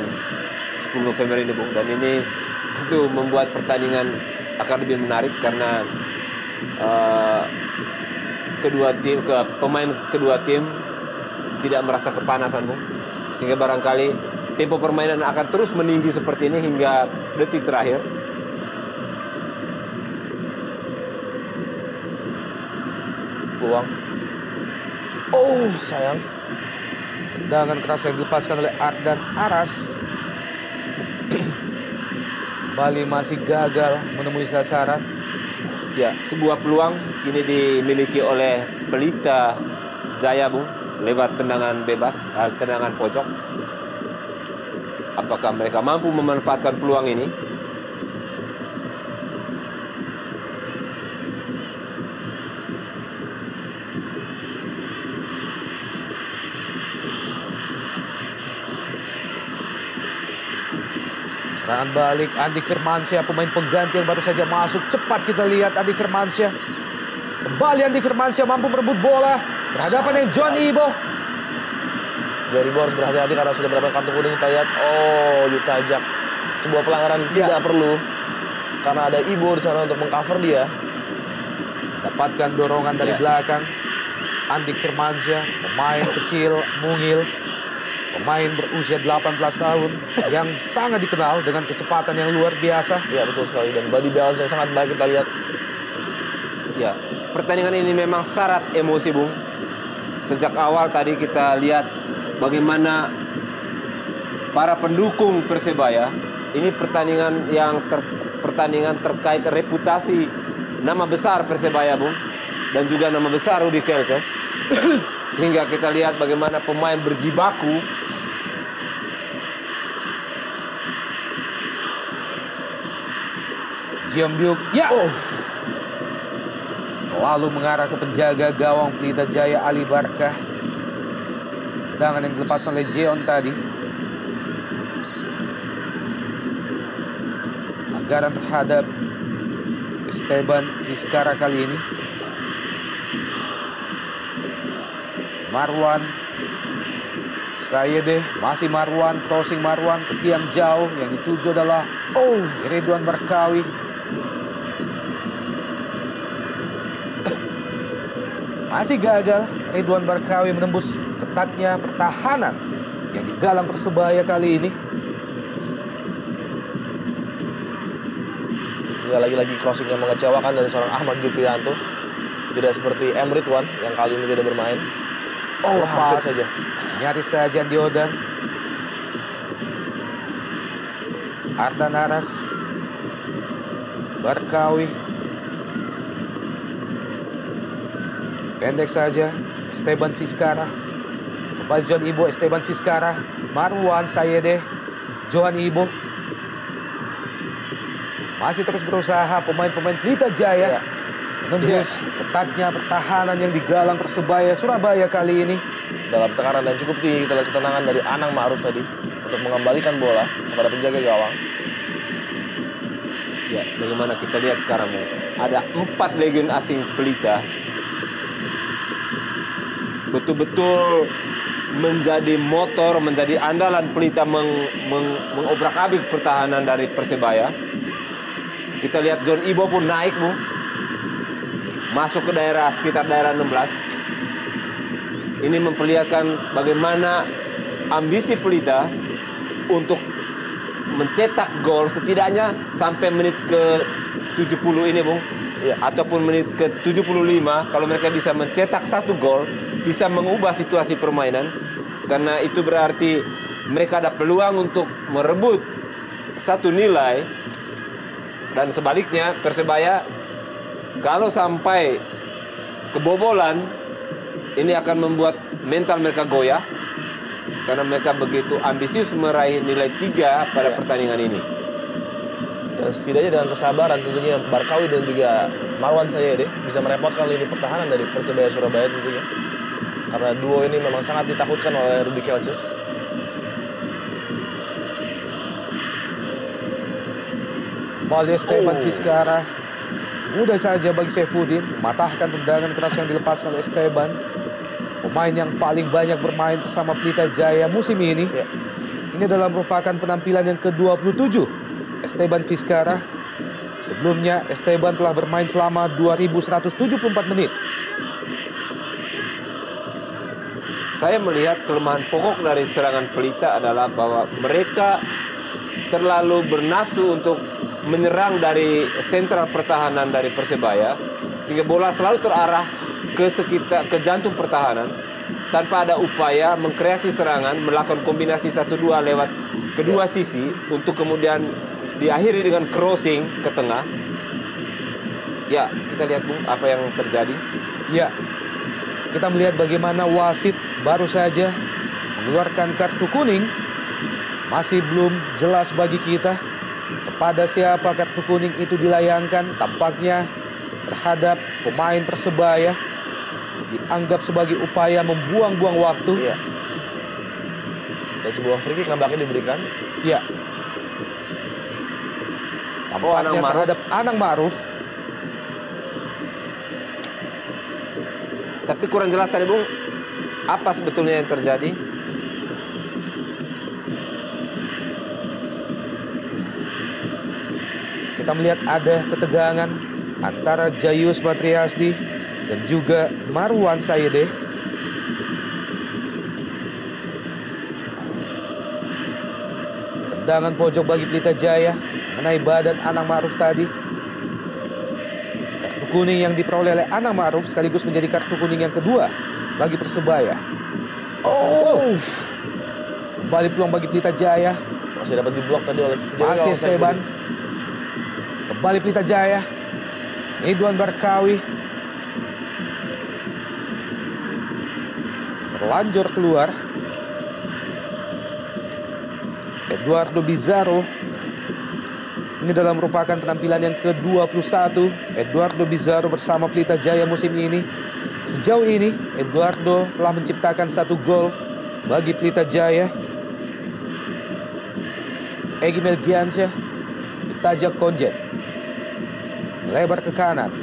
10 November ini, Bung. Dan ini tentu membuat pertandingan akan lebih menarik karena pemain kedua tim tidak merasa kepanasan, Bung. Sehingga barangkali tempo permainan akan terus meninggi seperti ini hingga detik terakhir. Peluang. Oh, sayang. Tendangan keras yang dilepaskan oleh Ardan Aras. Kembali masih gagal menemui sasaran. Ya, sebuah peluang ini dimiliki oleh Pelita Jaya, Bung, lewat tendangan bebas, tendangan pojok. Apakah mereka mampu memanfaatkan peluang ini? Serangan balik Andik Firmansyah, pemain pengganti yang baru saja masuk. Cepat kita lihat Andik Firmansyah. Kembali Andik Firmansyah mampu merebut bola berhadapan dengan John Ibo. John Ibo harus berhati-hati karena sudah mendapatkan kartu kuning. Kita lihat, oh, Yutajak. Sebuah pelanggaran tidak perlu karena ada Ibo di sana untuk mengcover dia. Dapatkan dorongan dari belakang. Andik Firmansyah, pemain kecil, mungil, pemain berusia 18 tahun yang sangat dikenal dengan kecepatan yang luar biasa. Ya, betul sekali, dan body balance yang sangat baik kita lihat. Ya, pertandingan ini memang syarat emosi, Bung. Sejak awal tadi kita lihat bagaimana para pendukung Persebaya, ini pertandingan terkait reputasi nama besar Persebaya, Bung, dan juga nama besar Rudy Kelces. Sehingga kita lihat bagaimana pemain berjibaku. Jiombyuk, ya, lalu mengarah ke penjaga gawang Pelita Jaya Ali Barkah. Tendangan yang dilepaskan oleh Jeon tadi. Anggaran terhadap Esteban Vizcara kali ini. Marwan Sayede, masih Marwan, crossing Marwan ke tiang jauh, yang dituju adalah Ridwan Barkawi. Masih gagal, Ridwan Barkawi menembus ketatnya pertahanan yang digalang Persebaya kali ini. Ya, lagi-lagi crossing yang mengecewakan dari seorang Ahmad Juprianto. Tidak seperti M. Ridwan yang kali ini tidak bermain. Oh, hampir saja. Nyaris saja Diodan. Ardan Aras, Barkawi. Pendek saja, Esteban Vizcara. Kembali John Ibo, Esteban Vizcara. Marwan Sayede, Johan Ibo. Masih terus berusaha pemain-pemain Pelita Jaya menembus ketatnya pertahanan yang digalang Persebaya Surabaya kali ini. Dalam tekanan dan cukup tinggi, kita lihat ketenangan dari Anang Ma'ruf tadi untuk mengembalikan bola kepada penjaga gawang. Ya, bagaimana kita lihat sekarang, Bung. Ada 4 legion asing Pelita betul-betul menjadi motor, menjadi andalan Pelita mengobrak-abrik pertahanan dari Persebaya. Kita lihat John Ibo pun naik, Bu. Masuk ke daerah sekitar daerah 16. Ini memperlihatkan bagaimana ambisi Pelita untuk mencetak gol setidaknya sampai menit ke 70 ini, Bung. Ya, ataupun menit ke 75, kalau mereka bisa mencetak 1 gol, bisa mengubah situasi permainan. Karena itu berarti mereka ada peluang untuk merebut 1 nilai. Dan sebaliknya, Persebaya kalau sampai kebobolan, ini akan membuat mental mereka goyah. Karena mereka begitu ambisius meraih nilai 3 pada pertandingan ini. Dan setidaknya dengan kesabaran tentunya Barkawi dan juga Marwan Sayede bisa merepotkan lini pertahanan dari Persebaya Surabaya tentunya. Karena duo ini memang sangat ditakutkan oleh Rudy Kelces. Kembali Esteban Vizcara. Mudah saja bagi Saifuddin mematahkan tendangan keras yang dilepaskan oleh Esteban. Pemain yang paling banyak bermain bersama Pelita Jaya musim ini. Ya. Ini adalah merupakan penampilan yang ke-27 Esteban Vizcara. Sebelumnya Esteban telah bermain selama 2174 menit. Saya melihat kelemahan pokok dari serangan Pelita adalah bahwa mereka terlalu bernafsu untuk menyerang dari sentral pertahanan dari Persebaya, sehingga bola selalu terarah ke jantung pertahanan tanpa ada upaya mengkreasi serangan, melakukan kombinasi 1-2 lewat kedua sisi untuk kemudian diakhiri dengan crossing ke tengah. Ya, kita lihat, Bung, apa yang terjadi. Ya, kita melihat bagaimana wasit baru saja mengeluarkan kartu kuning. Masih belum jelas bagi kita kepada siapa kartu kuning itu dilayangkan. Tampaknya terhadap pemain Persebaya, dianggap sebagai upaya membuang-buang waktu. Iya. Dan sebuah free kick nampaknya diberikan. Ya. Tampaknya terhadap Anang Ma'ruf. Tapi kurang jelas tadi, Bung, apa sebetulnya yang terjadi? Kita melihat ada ketegangan antara Jayus Matriasdi dan juga Marwan Sayede. Tendangan pojok bagi Pelita Jaya mengenai badan Anang Ma'ruf tadi. Kartu kuning yang diperoleh oleh Anang Ma'ruf sekaligus menjadi kartu kuning yang kedua bagi Persebaya. Kembali peluang bagi Pelita Jaya. Masih dapat diblok tadi oleh Masih Esteban. Kembali Pelita Jaya. Ridwan Barkawi terlanjur keluar. Eduardo Bizarro. Ini adalah merupakan penampilan yang ke-21 Eduardo Bizarro bersama Pelita Jaya musim ini. Sejauh ini Eduardo telah menciptakan 1 gol bagi Pelita Jaya. Egy Melgiansyah ditajak Konjet, lebar ke kanan.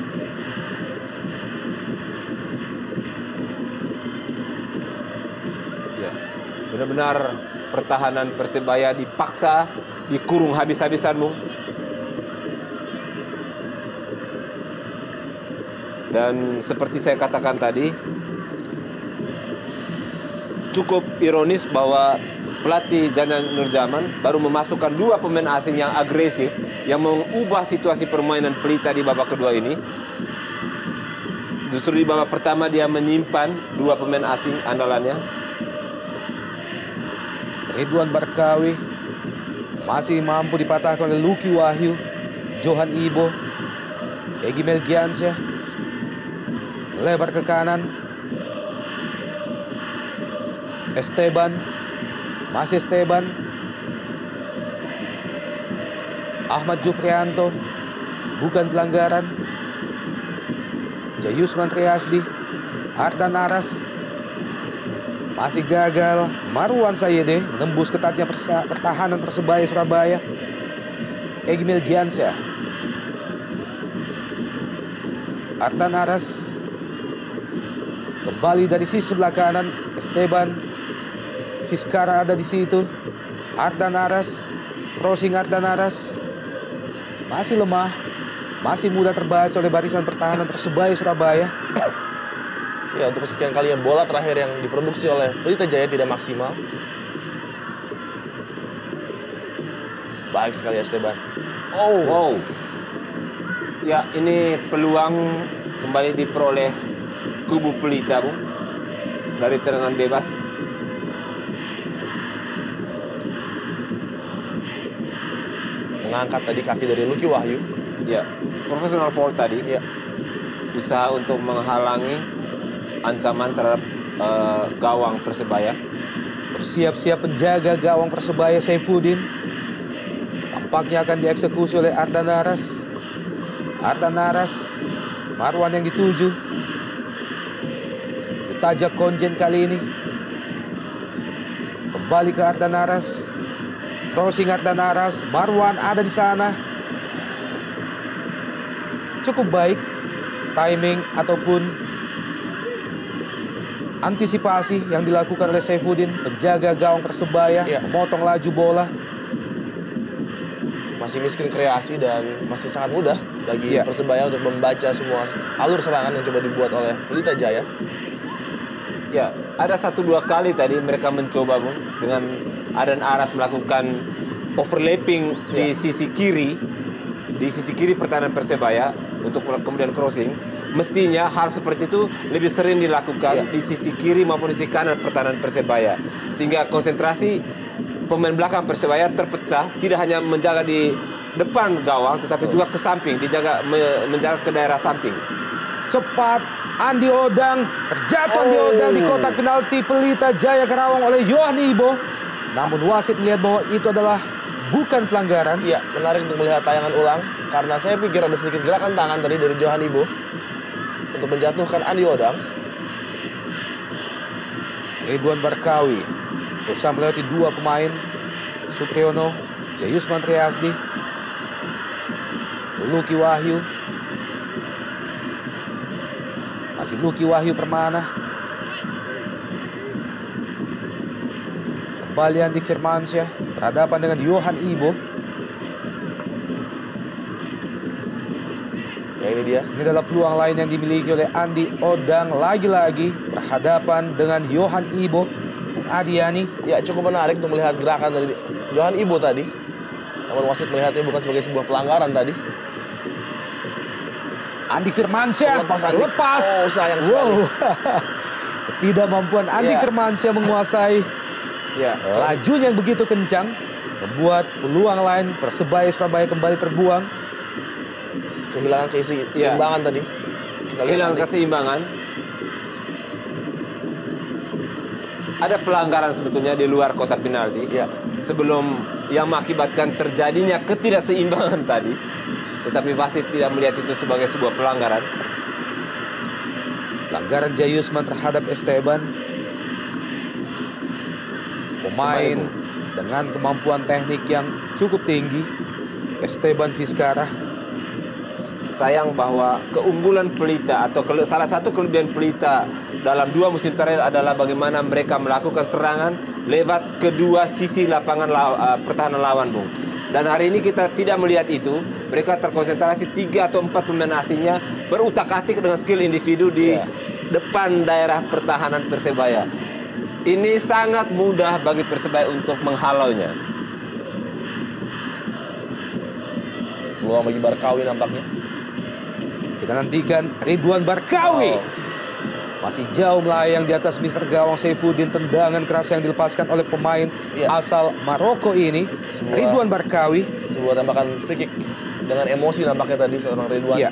Ya, benar-benar pertahanan Persebaya dipaksa, dikurung habis-habisan, Bung. Dan seperti saya katakan tadi, cukup ironis bahwa pelatih Janjan Nurjaman baru memasukkan 2 pemain asing yang agresif, yang mengubah situasi permainan Pelita di babak kedua ini. Justru di babak pertama dia menyimpan 2 pemain asing andalannya. Ridwan Barkawi masih mampu dipatahkan oleh Lucky Wahyu, Johan Ibo, Egy Melgiansyah. Lebar ke kanan, Esteban, masih Esteban, Ahmad Jufrianto, bukan pelanggaran. Jayusman Triasdi, Ardan Aras, masih gagal. Marwan Sayede menembus ketatnya pertahanan Persebaya Surabaya. Egy Melgiansyah, Ardan Aras, kembali dari sisi sebelah kanan. Esteban Fiskara ada di situ. Ardan Aras, crossing Ardan Aras, masih lemah, masih mudah terbaca oleh barisan pertahanan Persebaya Surabaya. Ya, untuk kesekian kalinya bola terakhir yang diproduksi oleh Pelita Jaya tidak maksimal. Baik sekali Esteban. Wow. Ya, ini peluang kembali diperoleh kubu Pelita, Bung, dari tendangan bebas. Mengangkat tadi kaki dari Lucky Wahyu. Ya, professional foul tadi. Ya. Usaha untuk menghalangi ancaman terhadap gawang Persebaya. Bersiap-siap penjaga gawang Persebaya Saifuddin. Tampaknya akan dieksekusi oleh Ardan Aras. Ardan Aras, Marwan yang dituju. Ditajak Konjen kali ini. Kembali ke Ardan Aras. Crossing Ardan Aras, Marwan ada di sana. Cukup baik timing ataupun antisipasi yang dilakukan oleh Saifuddin, penjaga gawang Persebaya, memotong laju bola. Masih miskin kreasi dan masih sangat mudah bagi Persebaya untuk membaca semua alur serangan yang coba dibuat oleh Pelita Jaya. Ya, ada 1-2 kali tadi mereka mencoba, Bung, dengan Ardan Aras melakukan overlapping di sisi kiri pertahanan Persebaya untuk kemudian crossing. Mestinya hal seperti itu lebih sering dilakukan di sisi kiri maupun di sisi kanan pertahanan Persebaya, sehingga konsentrasi pemain belakang Persebaya terpecah, tidak hanya menjaga di depan gawang tetapi juga ke samping, menjaga ke daerah samping. Cepat Andi Odang, terjatuh Andi Odang di kotak penalti Pelita Jaya Karawang oleh Johan Ibo. Namun wasit melihat bahwa itu adalah bukan pelanggaran. Iya, menarik untuk melihat tayangan ulang karena saya pikir ada sedikit gerakan tangan tadi dari Johan Ibo untuk menjatuhkan Andi Odang. Ridwan Barkawi berusaha melewati 2 pemain, Supriyono, Jayusman Triasdi, Lucky Wahyu. Masih Lucky Wahyu Permana. Kembali Andi Firmansyah berhadapan dengan Johan Ibo. Ya, ini dia. Ini adalah peluang lain yang dimiliki oleh Andi Odang, lagi-lagi berhadapan dengan Johan Ibo. Adiani. Ya, cukup menarik untuk melihat gerakan dari Johan Ibo tadi. Namun wasit melihatnya bukan sebagai sebuah pelanggaran tadi. Andi Firmansyah lepas. Oh, sayang sekali. Wow. Ketidakmampuan Andi Firmansyah menguasai lajunya yang begitu kencang membuat peluang lain Persebaya Surabaya kembali terbuang. Kehilangan keseimbangan tadi. Kehilangan keseimbangan. Ada pelanggaran sebetulnya di luar kotak penalti. Ya. Sebelum yang mengakibatkan terjadinya ketidakseimbangan tadi. Tetapi wasit tidak melihat itu sebagai sebuah pelanggaran. Pelanggaran Jayusman terhadap Esteban. Pemain dengan kemampuan teknik yang cukup tinggi, Esteban Fiskara. Sayang bahwa keunggulan Pelita atau salah satu kelebihan Pelita dalam 2 musim terakhir adalah bagaimana mereka melakukan serangan lewat kedua sisi lapangan pertahanan lawan, Bung. Dan hari ini kita tidak melihat itu. Mereka terkonsentrasi 3 atau 4 pemain asingnya berutak-atik dengan skill individu di depan daerah pertahanan Persebaya. Ini sangat mudah bagi Persebaya untuk menghalaunya. Peluang bagi Barkawi nampaknya. Kita nantikan Ridwan Barkawi. Masih jauh melayang di atas Mr. Gawang Saifuddin. Tendangan keras yang dilepaskan oleh pemain asal Maroko ini. Ridwan Barkawi. Sebuah tembakan free kick dengan emosi nampaknya tadi seorang Ridwan. Iya.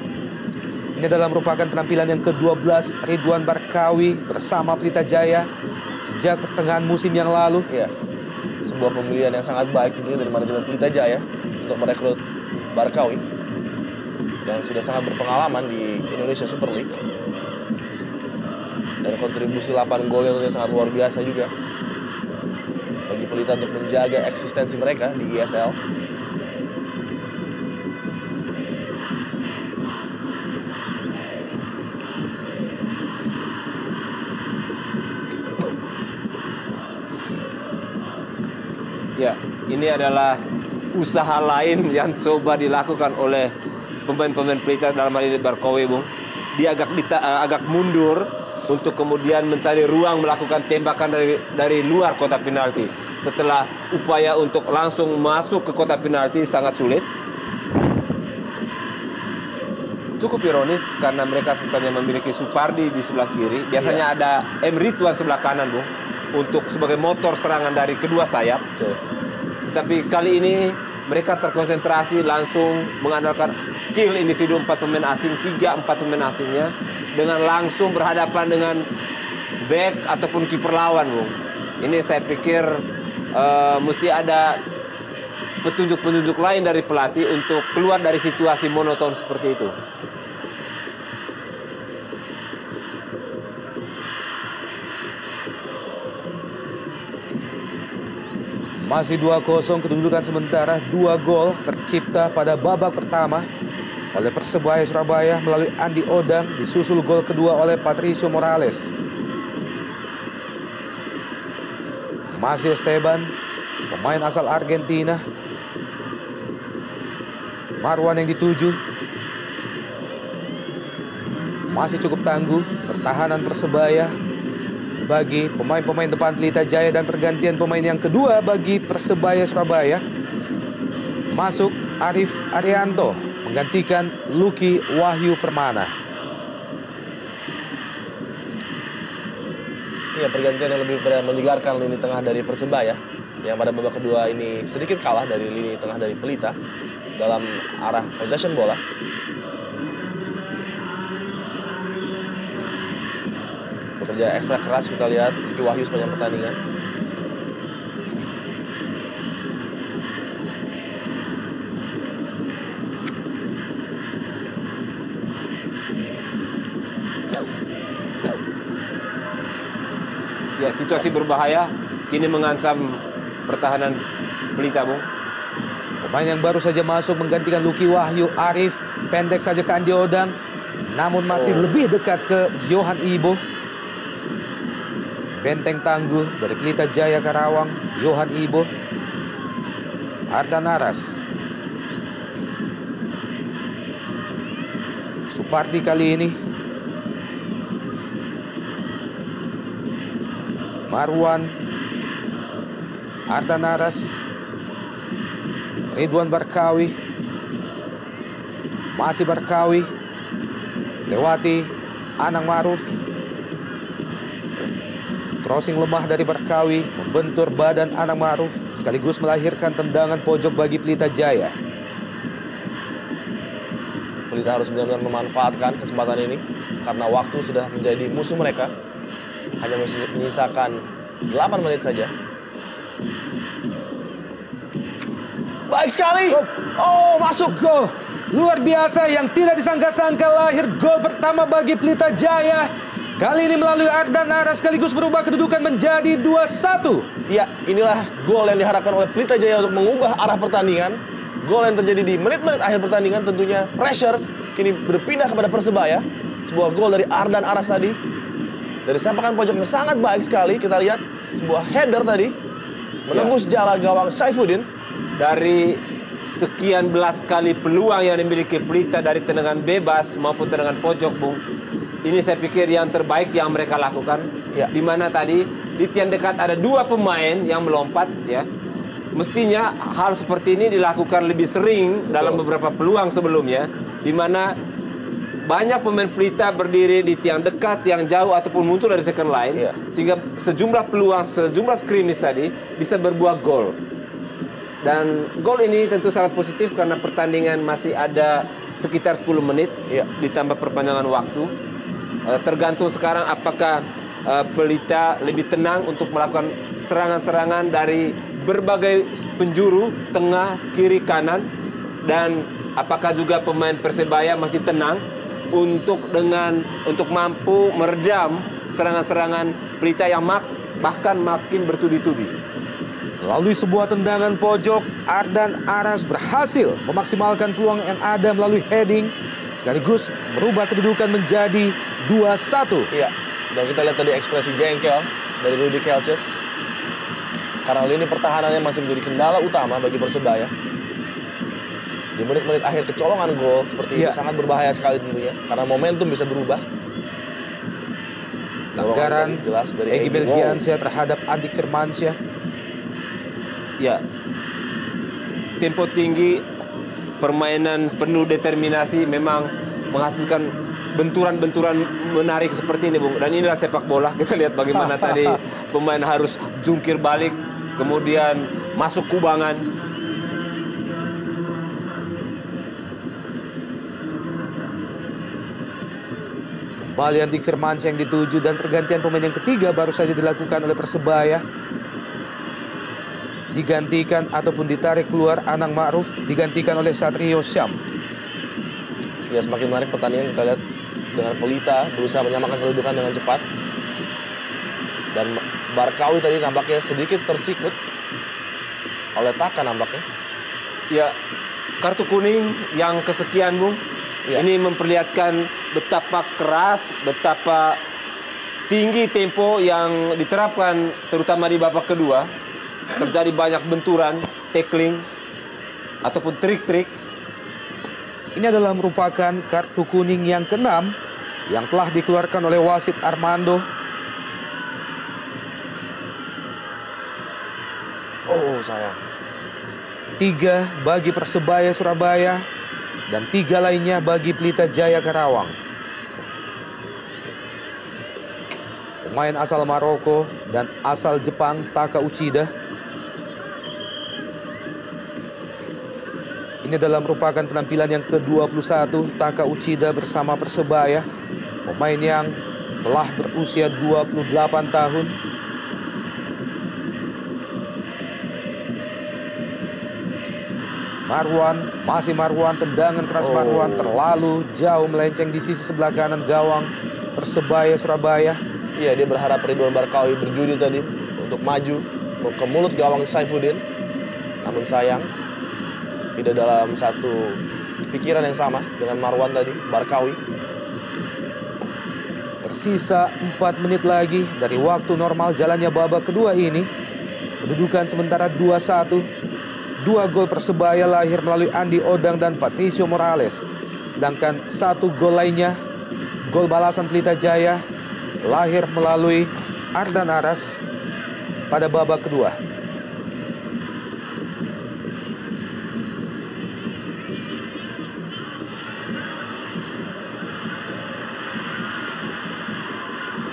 Ini adalah merupakan penampilan yang ke-12 Ridwan Barkawi bersama Pelita Jaya sejak pertengahan musim yang lalu. Iya. Sebuah pemilihan yang sangat baik tentunya dari manajemen Pelita Jaya untuk merekrut Barkawi yang sudah sangat berpengalaman di Indonesia Super League. Dan kontribusi 8 gol yang sangat luar biasa juga bagi Pelita untuk menjaga eksistensi mereka di ISL. Ya, ini adalah usaha lain yang coba dilakukan oleh pemain-pemain Pelita dalam hal ini Barkawi, Bung. Dia agak mundur untuk kemudian mencari ruang melakukan tembakan dari luar kotak penalti. Setelah upaya untuk langsung masuk ke kotak penalti sangat sulit. Cukup ironis karena mereka sebetulnya memiliki Supardi di sebelah kiri. Biasanya ada M. Ridwan sebelah kanan, Bung, untuk sebagai motor serangan dari kedua sayap. Tetapi kali ini mereka terkonsentrasi langsung mengandalkan skill individu 4 pemain asing, 3-4 pemain asingnya, dengan langsung berhadapan dengan back ataupun kiper lawan, Bung. Ini saya pikir mesti ada petunjuk-petunjuk lain dari pelatih untuk keluar dari situasi monoton seperti itu. Masih 2-0 kedudukan sementara. 2 gol tercipta pada babak pertama oleh Persebaya Surabaya melalui Andi Odang, disusul gol kedua oleh Patricio Morales. Masih Esteban, pemain asal Argentina. Marwan yang dituju. Masih cukup tangguh pertahanan Persebaya bagi pemain-pemain depan Pelita Jaya, dan pergantian pemain yang kedua bagi Persebaya Surabaya. Masuk Arif Arianto menggantikan Lucky Wahyu Permana. Iya, pergantian yang lebih menyegarkan lini tengah dari Persebaya yang pada babak kedua ini sedikit kalah dari lini tengah dari Pelita dalam arah possession bola. Bekerja ekstra keras kita lihat Lucky Wahyu sepanjang pertandingan. Ya, situasi berbahaya kini mengancam pertahanan Pelita, Bung. Pemain yang baru saja masuk menggantikan Lucky Wahyu, Arif, pendek saja ke Andi Odang, namun masih lebih dekat ke Johan Ibo. Benteng tangguh dari Pelita Jaya Karawang, Johan Ibo. Ardan Aras. Supardi kali ini. Marwan. Ardan Aras. Ridwan Barkawi. Masih Barkawi. Lewati Anang Maruf. Crossing lemah dari Barkawi membentur badan Anang Maruf sekaligus melahirkan tendangan pojok bagi Pelita Jaya. Pelita harus benar-benar memanfaatkan kesempatan ini karena waktu sudah menjadi musuh mereka. Hanya menyisakan 8 menit saja. Baik sekali. Oh, masuk. Gol luar biasa yang tidak disangka-sangka, lahir gol pertama bagi Pelita Jaya. Kali ini melalui Ardan Aras sekaligus berubah kedudukan menjadi 2-1. Ya, inilah gol yang diharapkan oleh Pelita Jaya untuk mengubah arah pertandingan. Gol yang terjadi di menit-menit akhir pertandingan, tentunya pressure kini berpindah kepada Persebaya. Sebuah gol dari Ardan Aras tadi. Dari sepakan pojok yang sangat baik sekali. Kita lihat sebuah header tadi menembus jala gawang Saifuddin. Dari sekian belas kali peluang yang dimiliki Pelita dari tendangan bebas maupun tendangan pojok, Bung, ini saya pikir yang terbaik yang mereka lakukan. Ya. Di mana tadi di tiang dekat ada 2 pemain yang melompat, ya. Mestinya hal seperti ini dilakukan lebih sering dalam beberapa peluang sebelumnya, di mana banyak pemain Pelita berdiri di tiang dekat, tiang jauh ataupun muncul dari second line, Iya. sehingga sejumlah peluang, sejumlah skrimis tadi bisa berbuah gol. Dan gol ini tentu sangat positif karena pertandingan masih ada sekitar 10 menit, Iya. ditambah perpanjangan waktu. Tergantung sekarang apakah Pelita lebih tenang untuk melakukan serangan-serangan dari berbagai penjuru, tengah, kiri, kanan, dan apakah juga pemain Persebaya masih tenang untuk mampu meredam serangan-serangan Pelita yang bahkan makin bertubi-tubi. Melalui sebuah tendangan pojok, Ardan Aras berhasil memaksimalkan peluang yang ada melalui heading, sekaligus merubah kedudukan menjadi 2-1. Iya. Dan kita lihat tadi ekspresi jengkel dari Rudy Kelces. Karena lini pertahanannya masih menjadi kendala utama bagi Persebaya. Di menit-menit akhir kecolongan gol seperti itu sangat berbahaya sekali tentunya. Karena momentum bisa berubah. Pelanggaran jelas dari Egy Egy. Melgiansyah terhadap Andik Firmansyah. Ya, tempo tinggi, permainan penuh determinasi memang menghasilkan benturan-benturan menarik seperti ini, Bung. Dan inilah sepak bola. Kita lihat bagaimana tadi pemain harus jungkir balik, kemudian masuk kubangan. Kembali Andik Firmansyah yang dituju dan pergantian pemain yang ketiga baru saja dilakukan oleh Persebaya. Digantikan ataupun ditarik keluar Anang Ma'ruf, digantikan oleh Satrio Syam. Ya, semakin menarik pertandingan. Kita lihat dengan Pelita berusaha menyamakan kedudukan dengan cepat. Dan Barkawi tadi nampaknya sedikit tersikut oleh Taka nampaknya. Ya, kartu kuning yang kesekian, Bung. Ya. Ini memperlihatkan betapa keras, betapa tinggi tempo yang diterapkan terutama di babak kedua. Terjadi banyak benturan, tackling, ataupun trik-trik. Ini adalah merupakan kartu kuning yang ke-6 yang telah dikeluarkan oleh wasit Armando. Oh, sayang. 3 bagi Persebaya Surabaya dan 3 lainnya bagi Pelita Jaya Karawang. Pemain asal Maroko dan asal Jepang Taka Uchida. Ini adalah merupakan penampilan yang ke-21 Taka Uchida bersama Persebaya. Pemain yang telah berusia 28 tahun. Marwan, tendangan keras Marwan terlalu jauh melenceng di sisi sebelah kanan gawang Persebaya Surabaya. Iya, dia berharap Ridwan Barkawi berjudi tadi untuk maju ke mulut gawang Saifuddin. Namun sayang, tidak dalam satu pikiran yang sama dengan Marwan tadi, Barkawi. Tersisa 4 menit lagi dari waktu normal jalannya babak kedua ini. Kedudukan sementara 2-1. 2 gol Persebaya lahir melalui Andi Odang dan Patricio Morales. Sedangkan 1 gol lainnya, gol balasan Pelita Jaya, lahir melalui Ardan Aras pada babak kedua.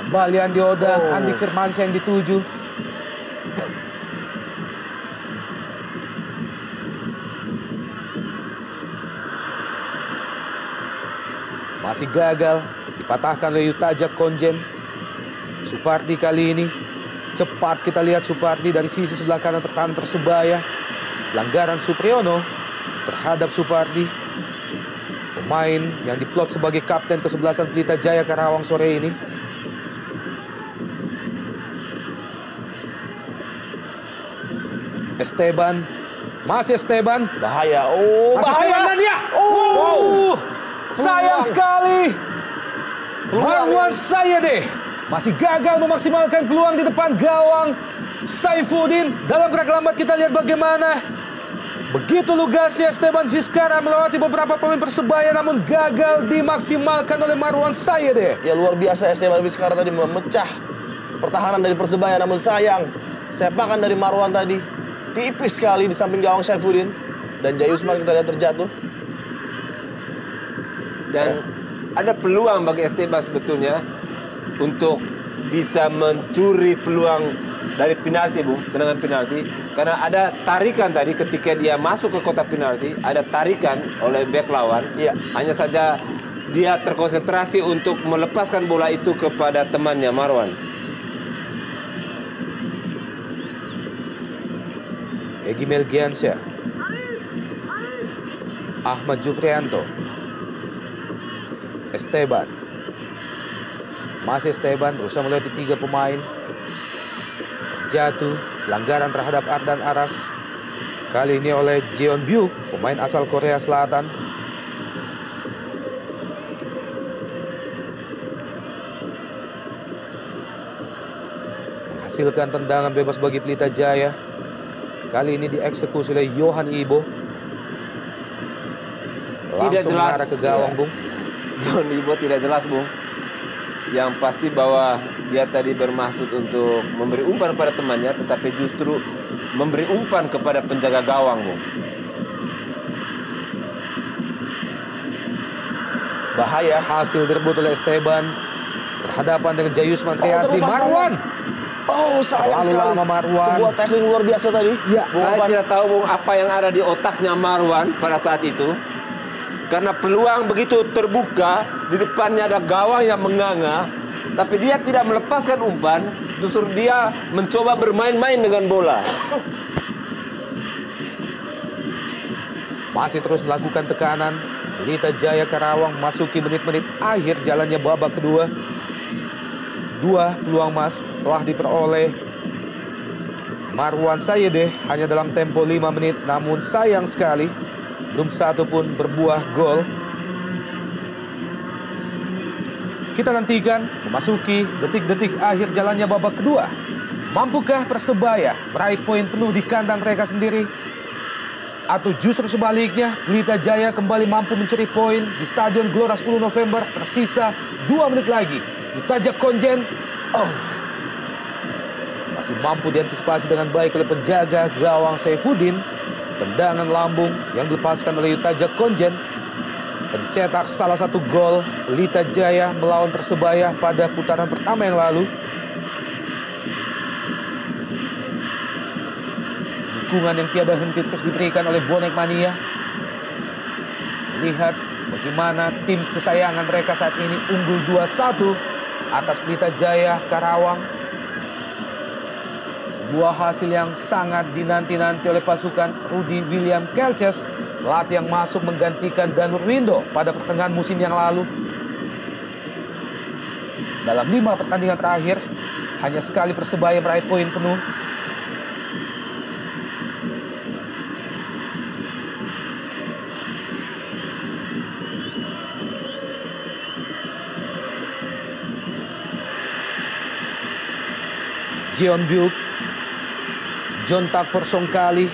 Kembali Andi Odang, Andik Firmansyah yang dituju. Masih gagal, dipatahkan oleh Yutajab Konjen. Supardi kali ini cepat kita lihat Supardi dari sisi sebelah kanan pertahanan Persebaya. Pelanggaran Supriyono terhadap Supardi, pemain yang diplot sebagai kapten kesebelasan Pelita Jaya Karawang sore ini. Esteban, masih Esteban. Bahaya. Masih Bahaya. Esteban dan dia. Sayang sekali. Marwan Sayede masih gagal memaksimalkan peluang di depan gawang Saifuddin. Dalam gerak lambat kita lihat bagaimana Begitu lugasnya Esteban Vizcara melewati beberapa pemain Persebaya namun gagal dimaksimalkan oleh Marwan Sayede. Ya luar biasa Esteban Vizcara tadi memecah pertahanan dari Persebaya, namun sayang sepakan dari Marwan tadi tipis sekali di samping gawang Saifuddin, dan Jayusman kita lihat terjatuh. Dan ada peluang bagi Esteban sebetulnya untuk bisa mencuri peluang dari penalti, Bung, tendangan penalti. Karena ada tarikan tadi ketika dia masuk ke kotak penalti, ada tarikan oleh bek lawan. Iya. Hanya saja dia terkonsentrasi untuk melepaskan bola itu kepada temannya Marwan. Egy Melgiansyah, Ahmad Jufrianto, Esteban. Masih Esteban berusaha melewati 3 pemain. Jatuh, pelanggaran terhadap Ardan Aras. Kali ini oleh Jeon Byuk, pemain asal Korea Selatan. Menghasilkan tendangan bebas bagi Pelita Jaya. Kali ini dieksekusi oleh Johan Ibo. Langsung jelas. mengarah ke gawang, Bung. John Ibo tidak jelas, Bung. Yang pasti bahwa dia tadi bermaksud untuk memberi umpan pada temannya, tetapi justru memberi umpan kepada penjaga gawang, Bung. Bahaya. Hasil direbut oleh Esteban. Berhadapan dengan Jayusman Triasdi. terlepas Marwan. Oh, sayang Terlalu sekali. lama Marwan. Sebuah tackling luar biasa tadi. Ya, Saya tidak tahu, Bung, apa yang ada di otaknya Marwan pada saat itu. Karena peluang begitu terbuka, di depannya ada gawang yang menganga, tapi dia tidak melepaskan umpan, justru dia mencoba bermain-main dengan bola. Masih terus melakukan tekanan. Pelita Jaya Karawang masuki menit-menit akhir jalannya babak kedua. 2 peluang emas telah diperoleh Marwan Sayede hanya dalam tempo 5 menit, namun sayang sekali belum satu pun berbuah gol. Kita nantikan memasuki detik-detik akhir jalannya babak kedua. Mampukah Persebaya meraih poin penuh di kandang mereka sendiri? Atau justru sebaliknya, Pelita Jaya kembali mampu mencuri poin di Stadion Gelora 10 November. Tersisa 2 menit lagi. Yutajak Konjen masih mampu diantisipasi dengan baik oleh penjaga gawang Saifuddin. Tendangan lambung yang dilepaskan oleh Yutajak Konjen pencetak salah satu gol Pelita Jaya melawan Persebaya pada putaran pertama yang lalu. Dukungan yang tiada henti terus diberikan oleh bonek mania. Lihat bagaimana tim kesayangan mereka saat ini unggul 2-1 atas Pelita Jaya Karawang. Sebuah hasil yang sangat dinanti-nanti oleh pasukan Rudy William Kelces, pelatih yang masuk menggantikan Danur Windo pada pertengahan musim yang lalu. Dalam 5 pertandingan terakhir, hanya sekali Persebaya meraih poin penuh. Jeon Byuk, John Takpor Songkali,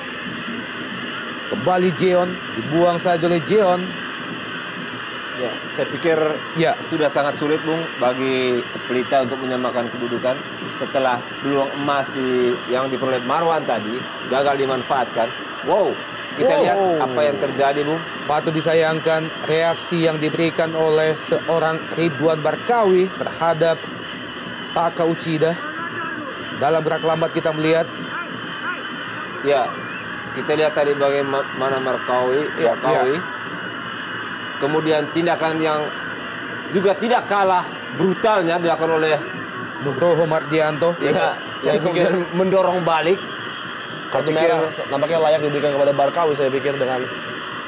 kembali Jeon, dibuang saja oleh Jeon. Ya, saya pikir sudah sangat sulit, Bung, bagi Pelita untuk menyamakan kedudukan setelah peluang emas yang diperoleh Marwan tadi gagal dimanfaatkan. Wow, kita lihat apa yang terjadi, Bung. Patut disayangkan reaksi yang diberikan oleh seorang Ridwan Barkawi terhadap Taka Uchida. Dalam gerak lambat kita melihat. Ya, kita lihat tadi bagaimana Markawi. Kemudian tindakan yang juga tidak kalah brutalnya dilakukan oleh Nugroho Mardianto. Ya, saya kemudian mendorong balik. Kartu merah nampaknya layak diberikan kepada Barkawi, saya pikir, dengan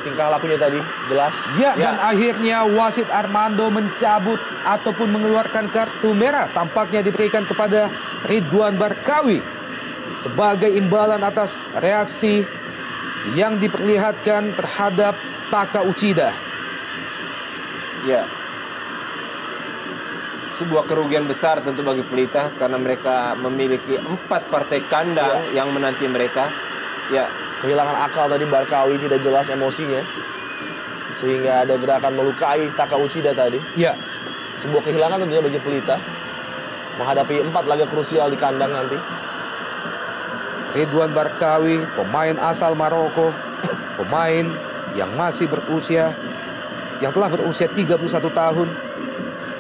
tingkah lakunya tadi jelas. Dan akhirnya wasit Armando mencabut ataupun mengeluarkan kartu merah, tampaknya diberikan kepada Ridwan Barkawi sebagai imbalan atas reaksi yang diperlihatkan terhadap Taka Uchida. Ya, sebuah kerugian besar tentu bagi Pelita karena mereka memiliki 4 partai kandang yang menanti mereka. Ya, kehilangan akal tadi Barkawi, tidak jelas emosinya. Sehingga ada gerakan melukai Taka Uchida tadi. Ya, Sebuah kehilangan tentunya bagi Pelita. Menghadapi 4 laga krusial di kandang nanti. Ridwan Barkawi, pemain asal Maroko, pemain yang masih berusia, yang telah berusia 31 tahun.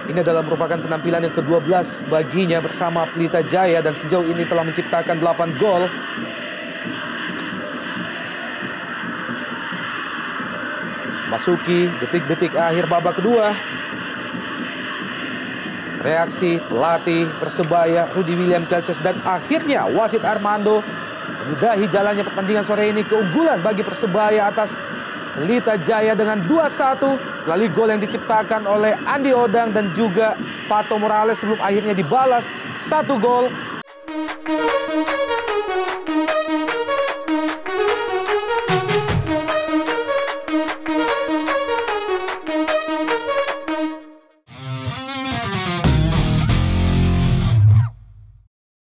Ini adalah merupakan penampilan yang ke-12 baginya bersama Pelita Jaya dan sejauh ini telah menciptakan 8 gol. Masuki detik-detik akhir babak kedua. Reaksi pelatih Persebaya Rudy William Kelces dan akhirnya wasit Armando menyudahi jalannya pertandingan sore ini. Keunggulan bagi Persebaya atas Pelita Jaya dengan 2-1 melalui gol yang diciptakan oleh Andi Odang dan juga Pato Morales sebelum akhirnya dibalas 1 gol